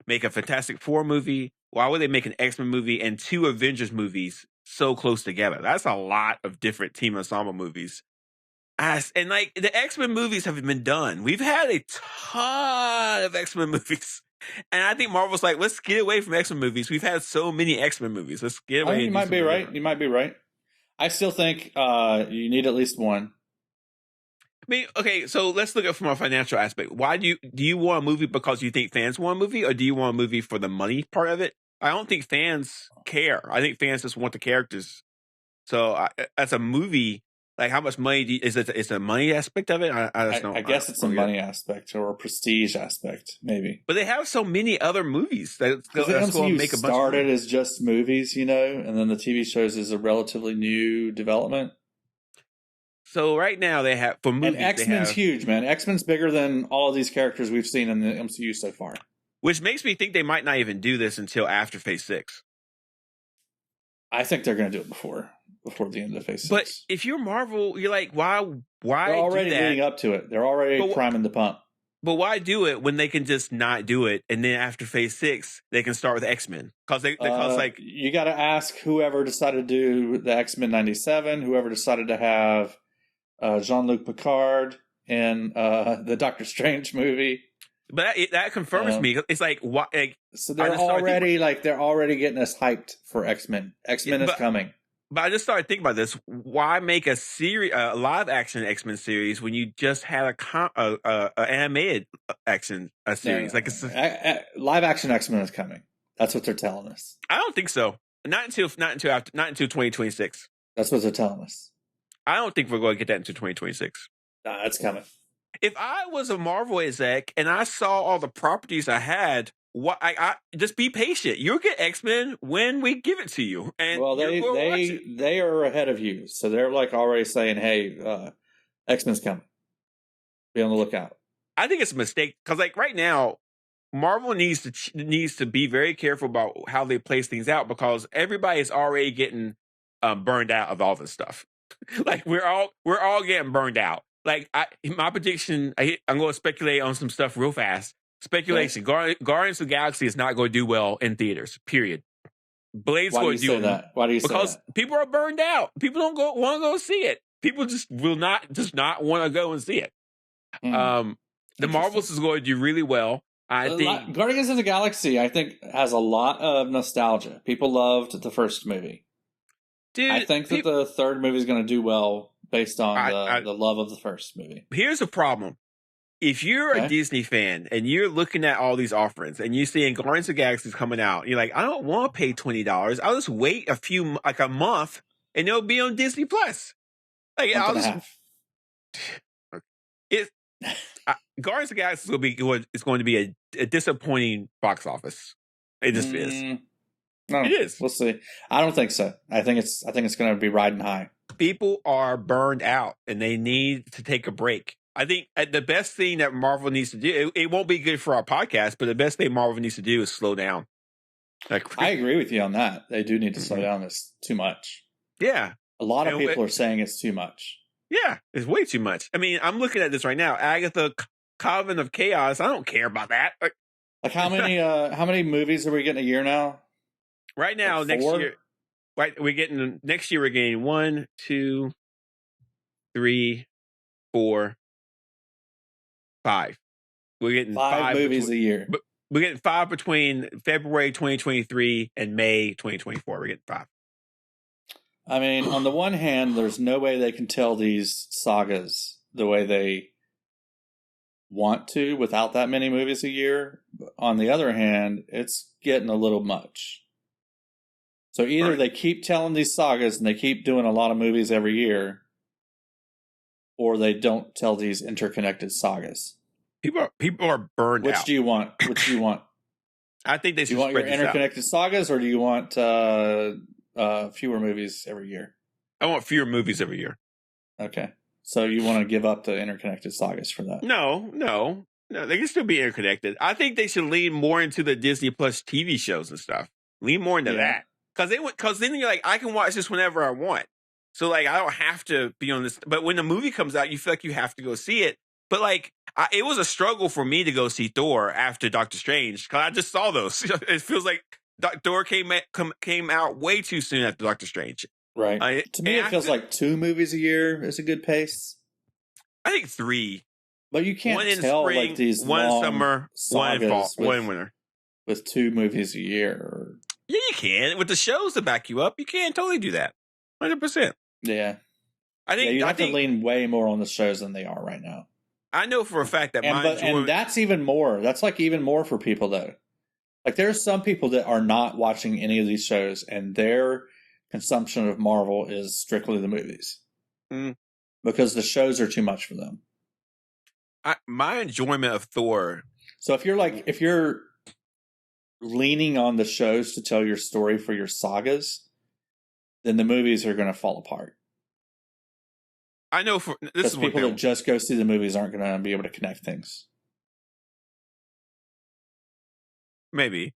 make a Fantastic Four movie? Why would they make an X-Men movie and 2 Avengers movies so close together? That's a lot of different team ensemble movies. And like, the X-Men movies have been done. We've had a ton of X-Men movies. And I think Marvel's like, let's get away from X-Men movies. We've had so many X-Men movies. Let's get away. You might be right. You might be right. I still think you need at least one. Okay, so let's look at it from a financial aspect. Why do you want a movie because you think fans want a movie, or do you want a movie for the money part of it? I don't think fans care. I think fans just want the characters. So as a movie, like, how much money is it? Is a money aspect of it? I guess it's a money aspect or a prestige aspect, maybe. But they have so many other movies that's going to make a bunch. Started as just movies, and then the TV shows is a relatively new development. So right now they have, for movies, and X-Men's huge, man. X-Men's bigger than all of these characters we've seen in the MCU so far. Which makes me think they might not even do this until after Phase 6. I think they're going to do it before the end of Phase 6. But if you're Marvel, you're like, why They're already leading up to it. They're already priming the pump. But why do it when they can just not do it, and then after Phase 6 they can start with X-Men? Because you got to ask whoever decided to do the X-Men 97, whoever decided to have Jean-Luc Picard in the Doctor Strange movie. But that confirms me. It's like, what? So they're already getting us hyped for X-Men. X-Men is coming. But I just started thinking about this. Why make a live action X-Men series when you just had a animated action series? Live action X-Men is coming. That's what they're telling us. I don't think so. Not until 2026. That's what they're telling us. I don't think we're going to get that until 2026. Nah, it's coming. If I was a Marvel exec and I saw all the properties I had, I just be patient. You'll get X-Men when we give it to you. And they are ahead of you, so they're like already saying, "Hey, X-Men's coming. Be on the lookout." I think it's a mistake because, like, right now, Marvel needs to be very careful about how they place things out, because everybody is already getting burned out of all this stuff. Like, we're all getting burned out. Like, my prediction, I'm going to speculate on some stuff real fast. Speculation: Guardians of the Galaxy is not going to do well in theaters. Period. Blade's going to do that. Why do you say that? Because people are burned out. People don't want to go see it. People just will not want to go and see it. The Marvels is going to do really well. I think Guardians of the Galaxy, I think, has a lot of nostalgia. People loved the first movie. Dude, I think that the third movie is going to do well based on the love of the first movie. Here's the problem. If you're a Disney fan and you're looking at all these offerings and you're seeing Guardians of the Galaxy coming out, you're like, I don't want to pay $20. I'll just wait a month and it'll be on Disney Plus. Like, Guardians of the Galaxy is going to be a disappointing box office. It just is. No, it is. We'll see. I don't think so. I think it's going to be riding high. People are burned out and they need to take a break. I think the best thing that Marvel needs to do, it won't be good for our podcast, but the best thing Marvel needs to do is slow down. I agree with you on that. They do need to slow down. It's too much. Yeah. A lot of people are saying it's too much. Yeah, it's way too much. I mean, I'm looking at this right now. Agatha, Coven of Chaos. I don't care about that. Like, how many movies are we getting a year now? Right now, next year, next year we're getting 1, 2, 3, 4, 5. We're getting 5 movies a year. But we're getting 5 between February 2023 and May 2024. We're getting 5. I mean, on the one hand, there's no way they can tell these sagas the way they want to without that many movies a year. On the other hand, it's getting a little much. So either they keep telling these sagas and they keep doing a lot of movies every year, or they don't tell these interconnected sagas. People are burned out. Which do you want? I think they should. Do you want your interconnected sagas, or do you want fewer movies every year? I want fewer movies every year. Okay, so you want to give up the interconnected sagas for that? No. They can still be interconnected. I think they should lean more into the Disney Plus TV shows and stuff. Lean more into that. because then you're like, I can watch this whenever I want. So like, I don't have to be on this. But when the movie comes out, you feel like you have to go see it. But like, it was a struggle for me to go see Thor after Doctor Strange because I just saw those. It feels like Thor came out way too soon after Doctor Strange. Right. To me, it feels like 2 movies a year is a good pace. I think 3. But you can't tell spring, like these one long summer, one fall, one winter, with 2 movies a year. Yeah, you can with the shows to back you up. You can totally do that, 100%. Yeah, I think you have to lean way more on the shows than they are right now. I know for a fact that and that's even more. That's like even more for people though. Like there's some people that are not watching any of these shows, and their consumption of Marvel is strictly the movies because the shows are too much for them. My enjoyment of Thor. So if you're leaning on the shows to tell your story for your sagas, then the movies are going to fall apart. I know this is people that just go see the movies aren't going to be able to connect things. Maybe.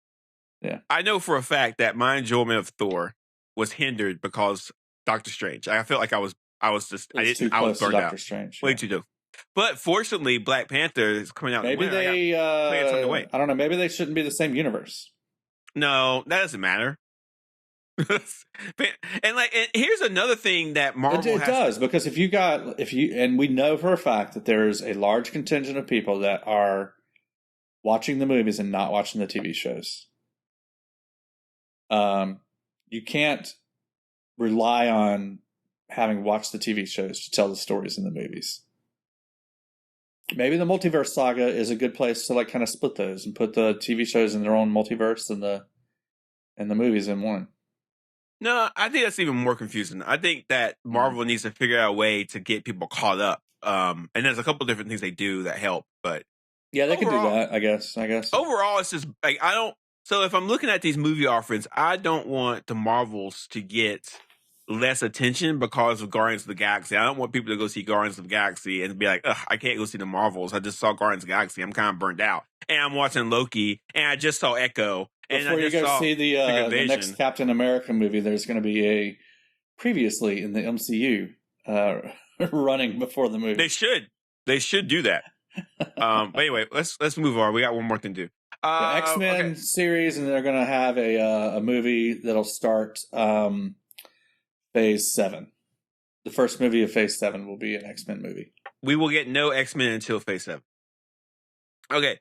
Yeah. I know for a fact that my enjoyment of Thor was hindered because Doctor Strange. I felt like I was burned out. Strange, way too. But fortunately, Black Panther is coming out. Maybe they. I don't know. Maybe they shouldn't be the same universe. No, that doesn't matter. and here's another thing that Marvel it does because if you and we know for a fact that there's a large contingent of people that are watching the movies and not watching the TV shows. You can't rely on having watched the TV shows to tell the stories in the movies. Maybe the multiverse saga is a good place to like kind of split those and put the TV shows in their own multiverse and the movies in one. No, I think that's even more confusing. I think that Marvel needs to figure out a way to get people caught up. And there's a couple different things they do that help, but yeah, they can do that. I guess. Overall, it's just like I don't. So if I'm looking at these movie offerings, I don't want the Marvels to get less attention because of Guardians of the Galaxy. I don't want people to go see Guardians of the Galaxy and be like, ugh, I can't go see the Marvels. I just saw Guardians of the Galaxy. I'm kind of burned out. And I'm watching Loki, and I just saw Echo. And before you go see the next Captain America movie, there's going to be a previously in the MCU running before the movie. They should do that. But anyway, let's move on. We got one more thing to do. The X-Men series, and they're going to have a movie that'll start Phase 7. The first movie of Phase 7 will be an X-Men movie. We will get no X-Men until Phase 7. Okay.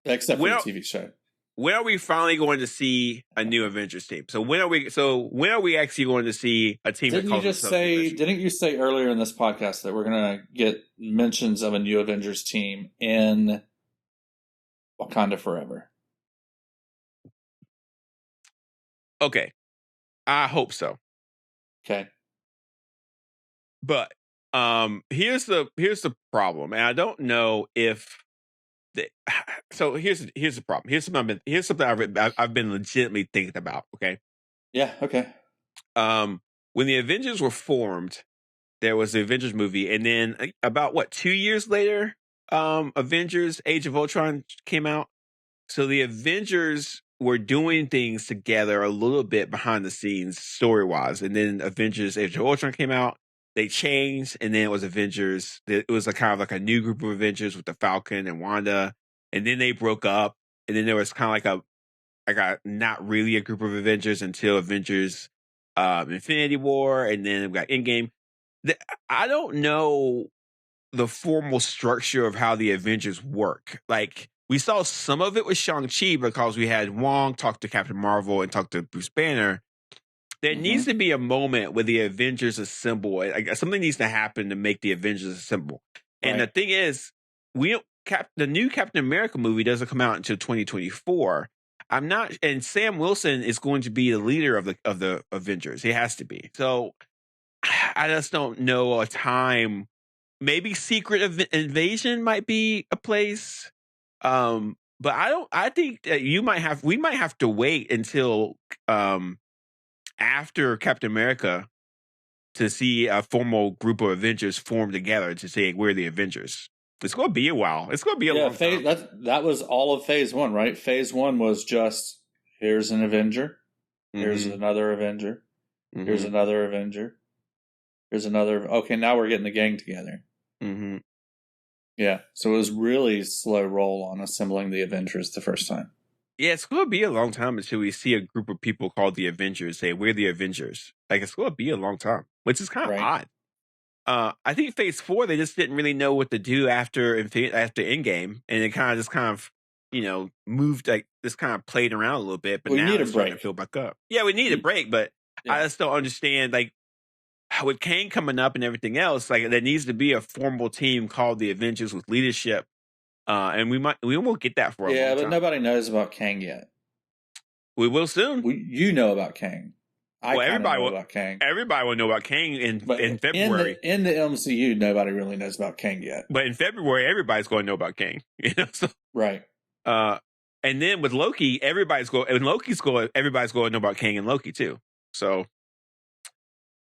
Except for the TV show. When are we finally going to see a new Avengers team? So when are we actually going to see a team? Didn't you say earlier in this podcast that we're going to get mentions of a new Avengers team in Wakanda Forever? Okay. I hope so. Okay. But here's the problem. And I don't know if so here's the problem. Here's something I've been legitimately thinking about. Okay. Yeah. Okay. When the Avengers were formed, there was the Avengers movie, and then about 2 years later, Avengers: Age of Ultron came out. So the Avengers were doing things together a little bit behind the scenes, story wise, and then Avengers: Age of Ultron came out. They changed, and then it was Avengers. It was kind of like a new group of Avengers with the Falcon and Wanda, and then they broke up, and then there was kind of like a not really a group of Avengers until Avengers Infinity War, and then we got Endgame. I don't know the formal structure of how the Avengers work. Like, we saw some of it with Shang-Chi because we had Wong talk to Captain Marvel and talk to Bruce Banner. There needs to be a moment where the Avengers assemble. Something needs to happen to make the Avengers assemble. And the thing is, the new Captain America movie doesn't come out until 2024. And Sam Wilson is going to be the leader of the Avengers. He has to be. So I just don't know a time. Maybe Secret Invasion might be a place. But I think that we might have to wait until after Captain America to see a formal group of Avengers form together to say we're the Avengers. It's going to be a while. It's going to be a long time. That was all of Phase 1, right? Phase 1 was just, here's an Avenger. Here's another Avenger. Here's another Avenger. Here's another. Okay, now we're getting the gang together. Yeah, so it was really slow roll on assembling the Avengers the first time. Yeah, it's going to be a long time until we see a group of people called the Avengers say, we're the Avengers. Like, it's going to be a long time, which is kind of odd. I think Phase 4, they just didn't really know what to do after Endgame, and it kind of moved, like, just kind of played around a little bit, but now it's starting to fill back up. Yeah, we need a break, but I just don't understand, like, with Kang coming up and everything else, like, there needs to be a formal team called the Avengers with leadership. And we won't get that for a long time. Yeah, but nobody knows about Kang yet. We will soon. You know about Kang. Everybody know about Kang. Everybody will know about Kang in February. In the MCU, nobody really knows about Kang yet. But in February, everybody's going to know about Kang. So, right. And then with Loki, everybody's going to know about Kang and Loki too. So,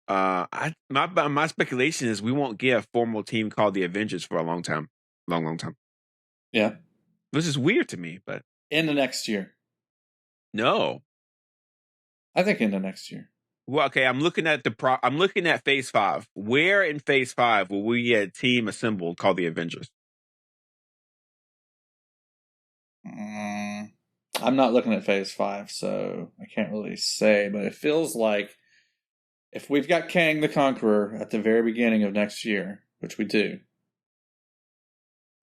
my speculation is we won't get a formal team called the Avengers for a long time, long time. Yeah, which is weird to me, but in the next year. No, I think in the next year. Well, okay, I'm looking at I'm looking at Phase 5. Where in Phase 5 will we get a team assembled called the Avengers? I'm not looking at Phase 5, so I can't really say, but it feels like if we've got Kang the Conqueror at the very beginning of next year, which we do,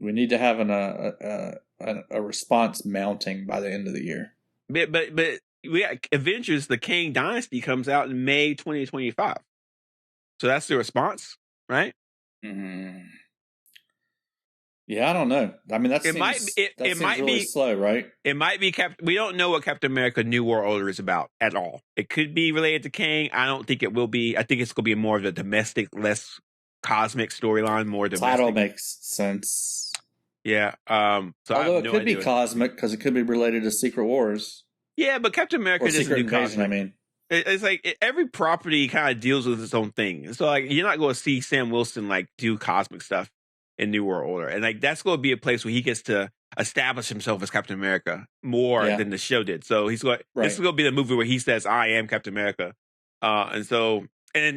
we need to have a response mounting by the end of the year. But we got Avengers: The Kang Dynasty comes out in May 2025, so that's the response, right? Yeah, I don't know. I mean, that seems really slow, right? It might be we don't know what Captain America: New World Order is about at all. It could be related to Kang. I don't think it will be. I think it's going to be more of a domestic, less cosmic storyline, more domestic. Title makes sense. Yeah. Although it could be cosmic because it could be related to Secret Wars. Yeah, but Captain America doesn't do cosmic. I mean, it's like every property kind of deals with its own thing. So like you're not going to see Sam Wilson like do cosmic stuff in New World Order, and like that's going to be a place where he gets to establish himself as Captain America more than the show did. So he's going. This is going to be the movie where he says, "I am Captain America," and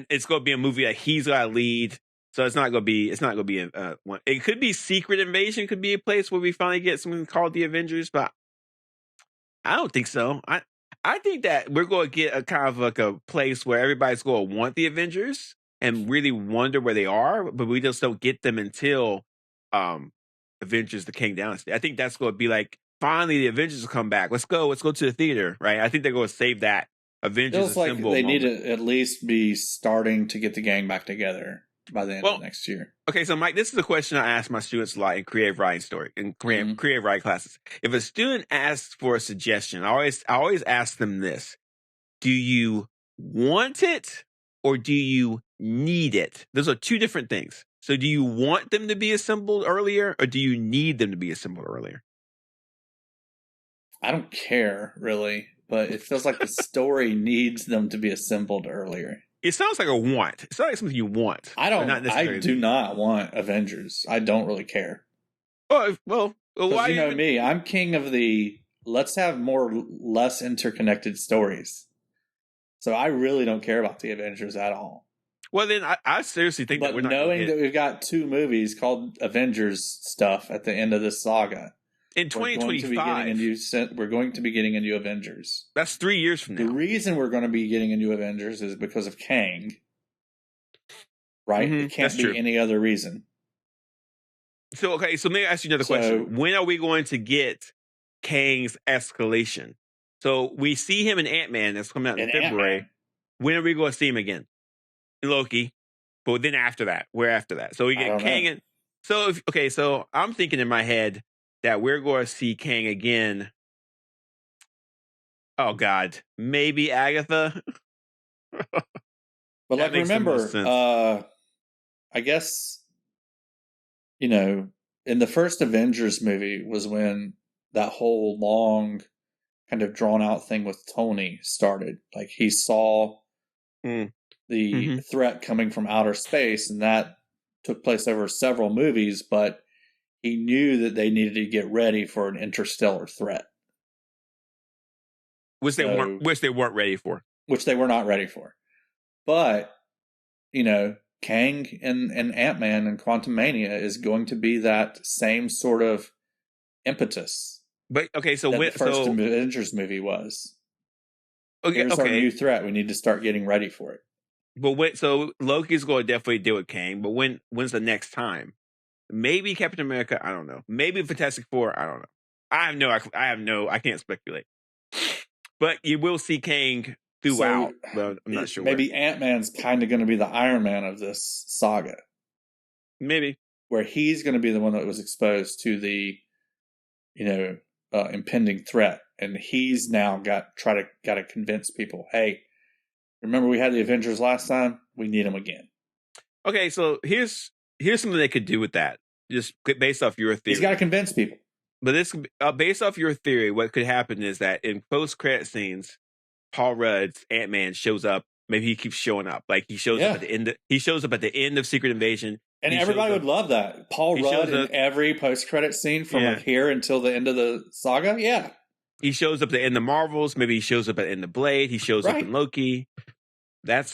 it's going to be a movie that he's got to lead. So it's not going to be. One. It could be Secret Invasion. Could be a place where we finally get something called the Avengers, but I don't think so. I think that we're going to get a kind of like a place where everybody's going to want the Avengers and really wonder where they are, but we just don't get them until Avengers: The Kang Dynasty. I think that's going to be like finally the Avengers will come back. Let's go to the theater, right? I think they're going to save that Avengers assemble. Like they need to at least be starting to get the gang back together by the end of next year. Okay, so Mike, this is a question I ask my students a lot in creative writing creative writing classes. If a student asks for a suggestion, I always ask them this: do you want it or do you need it? Those are two different things. So do you want them to be assembled earlier or do you need them to be assembled earlier? I don't care really, but it feels like the story needs them to be assembled earlier. It sounds like a want. It sounds like something you want. I do not want Avengers. I don't really care. Oh, well, why? You know me. I'm king of the let's have less interconnected stories. So I really don't care about the Avengers at all. Well, then I seriously think that we're not knowing that we've got 2 movies called Avengers stuff at the end of this saga. In 2025, we're going to be getting a new Avengers. That's 3 years from now. The reason we're going to be getting a new Avengers is because of Kang. Right? It can't be any other reason. So, okay, so let me ask you another question. When are we going to get Kang's escalation? So we see him in Ant-Man that's coming out in February. Ant-Man. When are we going to see him again? In Loki. But then after that, where after that? So we get Kang and so I'm thinking in my head that we're going to see Kang again. Oh God, maybe Agatha. But like, remember, I guess, in the first Avengers movie was when that whole long kind of drawn out thing with Tony started. Like he saw the threat coming from outer space, and that took place over several movies, but he knew that they needed to get ready for an interstellar threat. which they weren't ready for. Which they were not ready for. But, Kang and Ant-Man and Quantumania is going to be that same sort of impetus. But okay, so the first Avengers movie was. Here's our new threat. We need to start getting ready for it. But so Loki's going to definitely deal with Kang. But when's the next time? Maybe Captain America. I don't know. Maybe Fantastic Four. I don't know. I can't speculate. But you will see Kang throughout. But I'm not sure. Maybe Ant-Man's kind of going to be the Iron Man of this saga. Maybe. Where he's going to be the one that was exposed to the, impending threat. And he's now got to convince people, hey, remember we had the Avengers last time? We need them again. Okay, so here's something they could do with that. Just based off your theory. He's got to convince people. But this, based off your theory, what could happen is that in post-credit scenes, Paul Rudd's Ant-Man shows up. Maybe he keeps showing up. Like he shows up at the end. He shows up at the end of Secret Invasion. And everybody would love that. Paul Rudd in every post-credit scene from here until the end of the saga. Yeah. He shows up at the end of Marvels. Maybe he shows up at the end of Blade. He shows up in Loki. That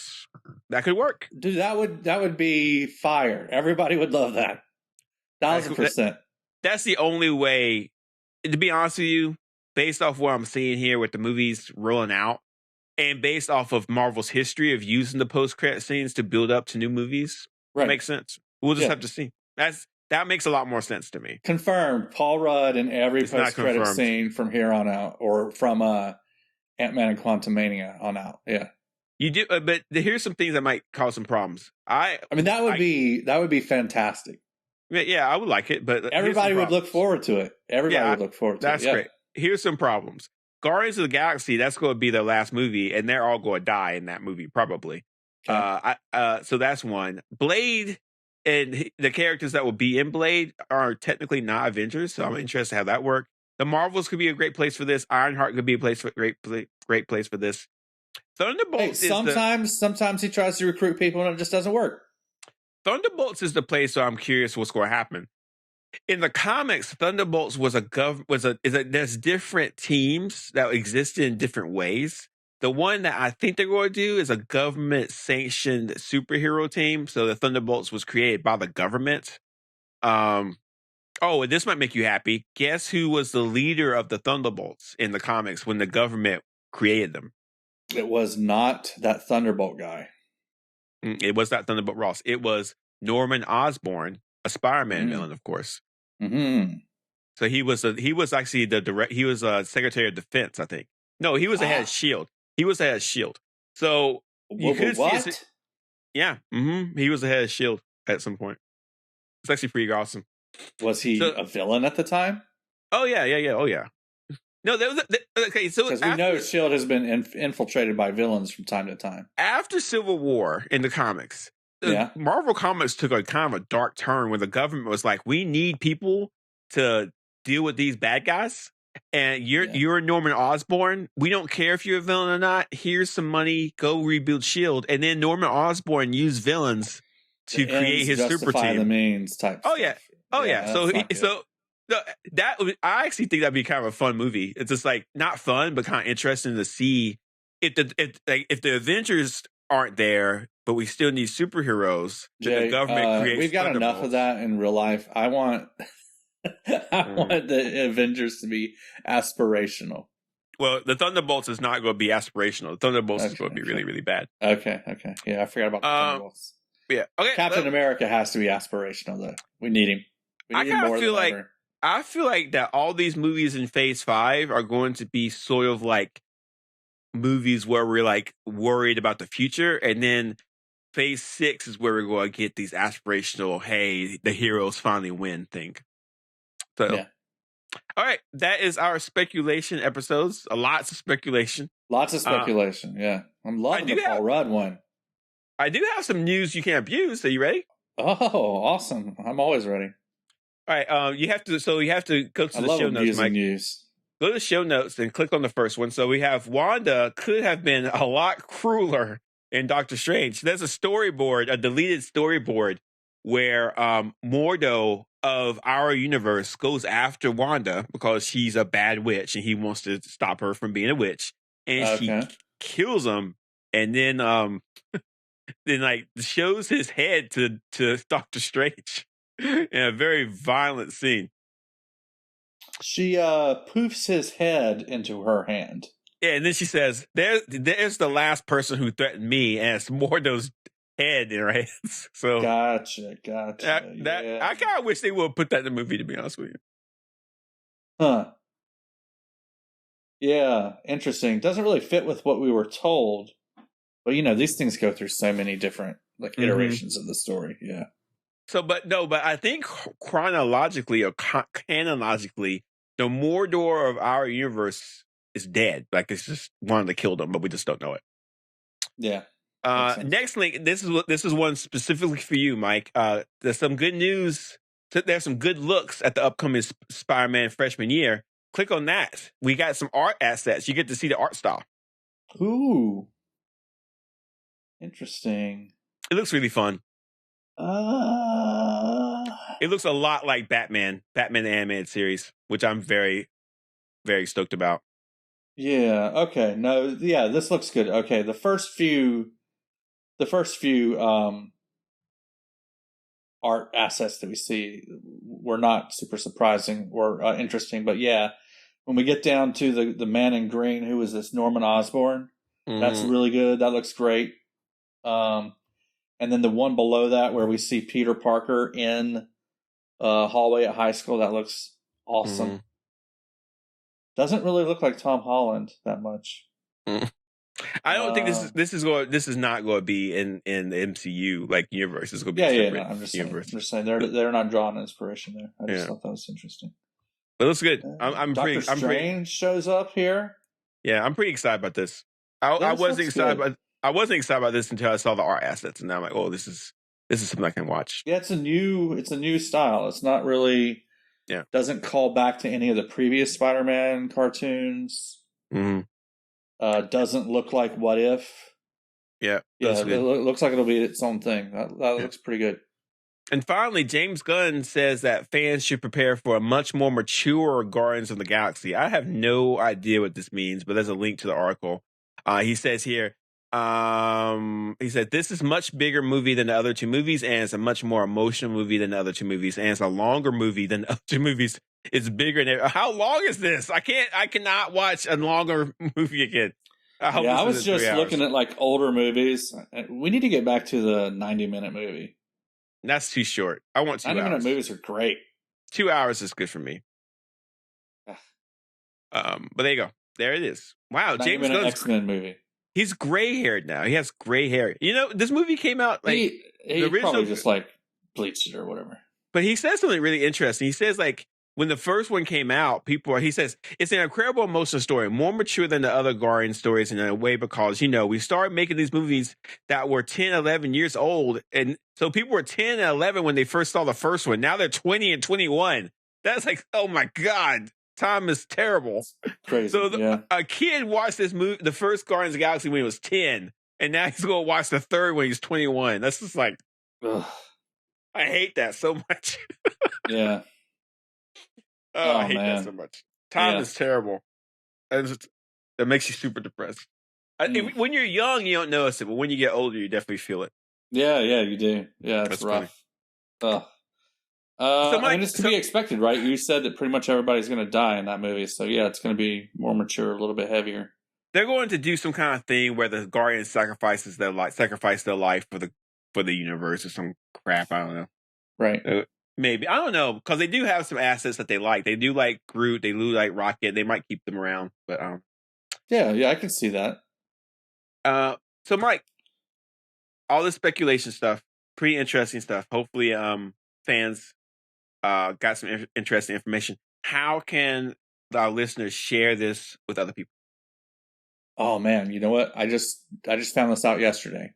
could work. Dude, that would be fire. Everybody would love that. 1,000%. That's the only way, to be honest with you, based off what I'm seeing here with the movies rolling out, and based off of Marvel's history of using the post-credit scenes to build up to new movies, makes sense. We'll just have to see. That makes a lot more sense to me. Confirmed. Paul Rudd in every post-credit scene from here on out, or from Ant-Man and Quantumania on out. Yeah. You do, but here's some things that might cause some problems. I mean, that would be fantastic. Yeah, I would like it, but everybody would look forward to it. Everybody would look forward to it. That's great. Here's some problems. Guardians of the Galaxy, that's going to be their last movie, and they're all going to die in that movie, probably. Okay. So that's one. Blade and the characters that will be in Blade are technically not Avengers, so I'm interested to have that work. The Marvels could be a great place for this. Ironheart could be a great place for this. Thunderbolts. Sometimes he tries to recruit people and it just doesn't work. Thunderbolts is the place where I'm curious what's going to happen. In the comics, Thunderbolts there's different teams that exist in different ways. The one that I think they're going to do is a government-sanctioned superhero team. So the Thunderbolts was created by the government. And this might make you happy. Guess who was the leader of the Thunderbolts in the comics when the government created them? It was not that Thunderbolt guy. It was not Thunderbolt Ross. It was Norman Osborn, a Spider-Man villain, of course. Mm-hmm. So he was actually he was Secretary of Defense, I think. No, he was the head of S.H.I.E.L.D. He was the head of S.H.I.E.L.D. So you could see yeah. Mm-hmm. He was the head of S.H.I.E.L.D. at some point. It's actually pretty awesome. Was he a villain at the time? Oh, yeah. Oh, yeah. No, okay. So because we know S.H.I.E.L.D. has been infiltrated by villains from time to time. After Civil War in the comics, Marvel Comics took a kind of a dark turn when the government was like, we need people to deal with these bad guys. And you're Norman Osborn. We don't care if you're a villain or not. Here's some money. Go rebuild S.H.I.E.L.D. And then Norman Osborn used villains to create his super team. The means type. Oh, yeah. Oh, yeah. I actually think that'd be kind of a fun movie. It's just like not fun, but kind of interesting to see if the Avengers aren't there, but we still need superheroes. Jay, the government creates. We've got enough of that in real life. I want the Avengers to be aspirational. Well, the Thunderbolts is not going to be aspirational. The Thunderbolts is going to be really, really bad. Okay. Yeah, I forgot about the Thunderbolts. Yeah. Okay. Captain America has to be aspirational, though. We need him. I feel like that all these movies in Phase 5 are going to be sort of like movies where we're like worried about the future, and then Phase 6 is where we're going to get these aspirational, hey, the heroes finally win thing. So, all right, that is our speculation episodes. Lots of speculation. Yeah. I'm loving the Paul Rudd one. I do have some news you can abuse. Are you ready? Oh, awesome. I'm always ready. All right, you have to go to the show notes, Mike. News. Go to the show notes and click on the first one. So we have Wanda could have been a lot crueler in Doctor Strange. There's a storyboard, a deleted storyboard, where Mordo of our universe goes after Wanda because she's a bad witch and he wants to stop her from being a witch. and she kills him, and then like shows his head to Doctor Strange in a very violent scene. She poofs his head into her hand. Yeah, and then she says, "There's the last person who threatened me," and it's Mordo's head in her hands. So gotcha. I kind of wish they would put that in the movie, to be honest with you. Huh. Yeah, interesting. Doesn't really fit with what we were told, but these things go through so many different iterations of the story. Yeah. So, but I think chronologically or canonically, the Mordor of our universe is dead. Like it's just one that killed him, but we just don't know it. Yeah. Next link. This is one specifically for you, Mike. There's some good news. There's some good looks at the upcoming Spider-Man Freshman Year. Click on that. We got some art assets. You get to see the art style. Ooh, interesting. It looks really fun. It looks a lot like Batman the animated series, which I'm very, very stoked about. Yeah. Okay. No. Yeah. This looks good. Okay. The first few art assets that we see were not super surprising or interesting, but yeah, when we get down to the man in green, who is this Norman Osborn, that's really good. That looks great. And then the one below that where we see Peter Parker in a hallway at high school, that looks awesome. Doesn't really look like Tom Holland that much. I don't think this is not going to be in the MCU like universe. It's going to be a separate I'm just saying they're not drawing inspiration there. I just thought that was interesting. But it looks good. Doctor Strange shows up here. Yeah, I'm pretty excited about this. I wasn't excited about this until I saw the art assets, and now I'm like, oh, this is something I can watch. Yeah, it's a new style. It's not really doesn't call back to any of the previous Spider-Man cartoons. Doesn't look like What If. Yeah, it looks like it'll be its own thing. That looks pretty good. And finally, James Gunn says that fans should prepare for a much more mature Guardians of the Galaxy. I have no idea what this means, but there's a link to the article. He says here, he said, this is much bigger movie than the other two movies, and it's a much more emotional movie than the other two movies, and it's a longer movie than the other two movies. It's bigger than how long is this? I cannot watch a longer movie again. I was just looking at like older movies. We need to get back to the 90-minute movie. That's too short. I want 2 hours. 90-minute movies are great. 2 hours is good for me. But there you go. There it is. Wow, James Gunn's X-Men movie. He's gray haired now. He has gray hair. This movie came out like he the original, probably just like bleached it or whatever. But he says something really interesting. He says like when the first one came out, he says it's an incredible emotional story, more mature than the other Guardian stories in a way because we started making these movies that were 10, 11 years old, and so people were 10 and 11 when they first saw the first one. Now they're 20 and 21. That's like, oh my god. Time is terrible. Crazy. So a kid watched this movie, the first Guardians of the Galaxy, when he was 10, and now he's going to watch the third when he's 21. That's just like, I hate that so much. Yeah. I hate that so much. Time is terrible. That makes you super depressed. When you're young, you don't notice it, but when you get older, you definitely feel it. Yeah, you do. Yeah, it's rough. It's to be expected, right? You said that pretty much everybody's going to die in that movie, so yeah, it's going to be more mature, a little bit heavier. They're going to do some kind of thing where the Guardians sacrifice their life for the universe or some crap. I don't know. Right? Maybe I don't know because they do have some assets that they like. They do like Groot. They do like Rocket. They might keep them around, but yeah, I can see that. So Mike, all this speculation stuff, pretty interesting stuff. Hopefully, fans got some interesting information. How can our listeners share this with other people? Oh man, you know what? I just found this out yesterday.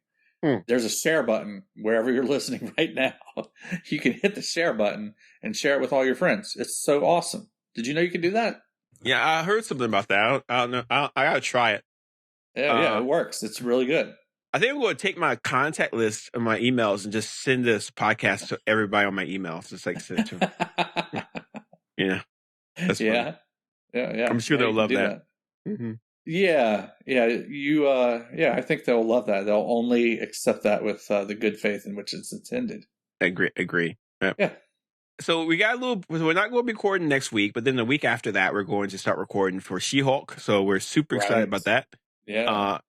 There's a share button wherever you're listening right now. You can hit the share button and share it with all your friends. It's so awesome. Did you know you could do that? Yeah, I heard something about that. I don't know. I gotta try it. Yeah, it works. It's really good. I think I'm going to take my contact list of my emails and just send this podcast to everybody on my emails. Just like send it to them. That's funny. Yeah. I'm sure they'll love that. Mm-hmm. Yeah, I think they'll love that. They'll only accept that with the good faith in which it's intended. Agree. Yep. Yeah. So we're not going to be recording next week, but then the week after that, we're going to start recording for She-Hulk. So we're super excited about that. Yeah.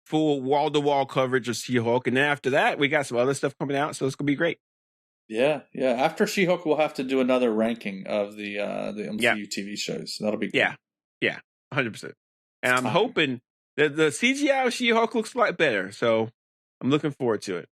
Full wall-to-wall coverage of She-Hulk. And then after that, we got some other stuff coming out. So it's going to be great. Yeah. After She-Hulk, we'll have to do another ranking of the MCU TV shows. So that'll be good. Yeah, 100%. And I'm hoping that the CGI of She-Hulk looks a lot better. So I'm looking forward to it.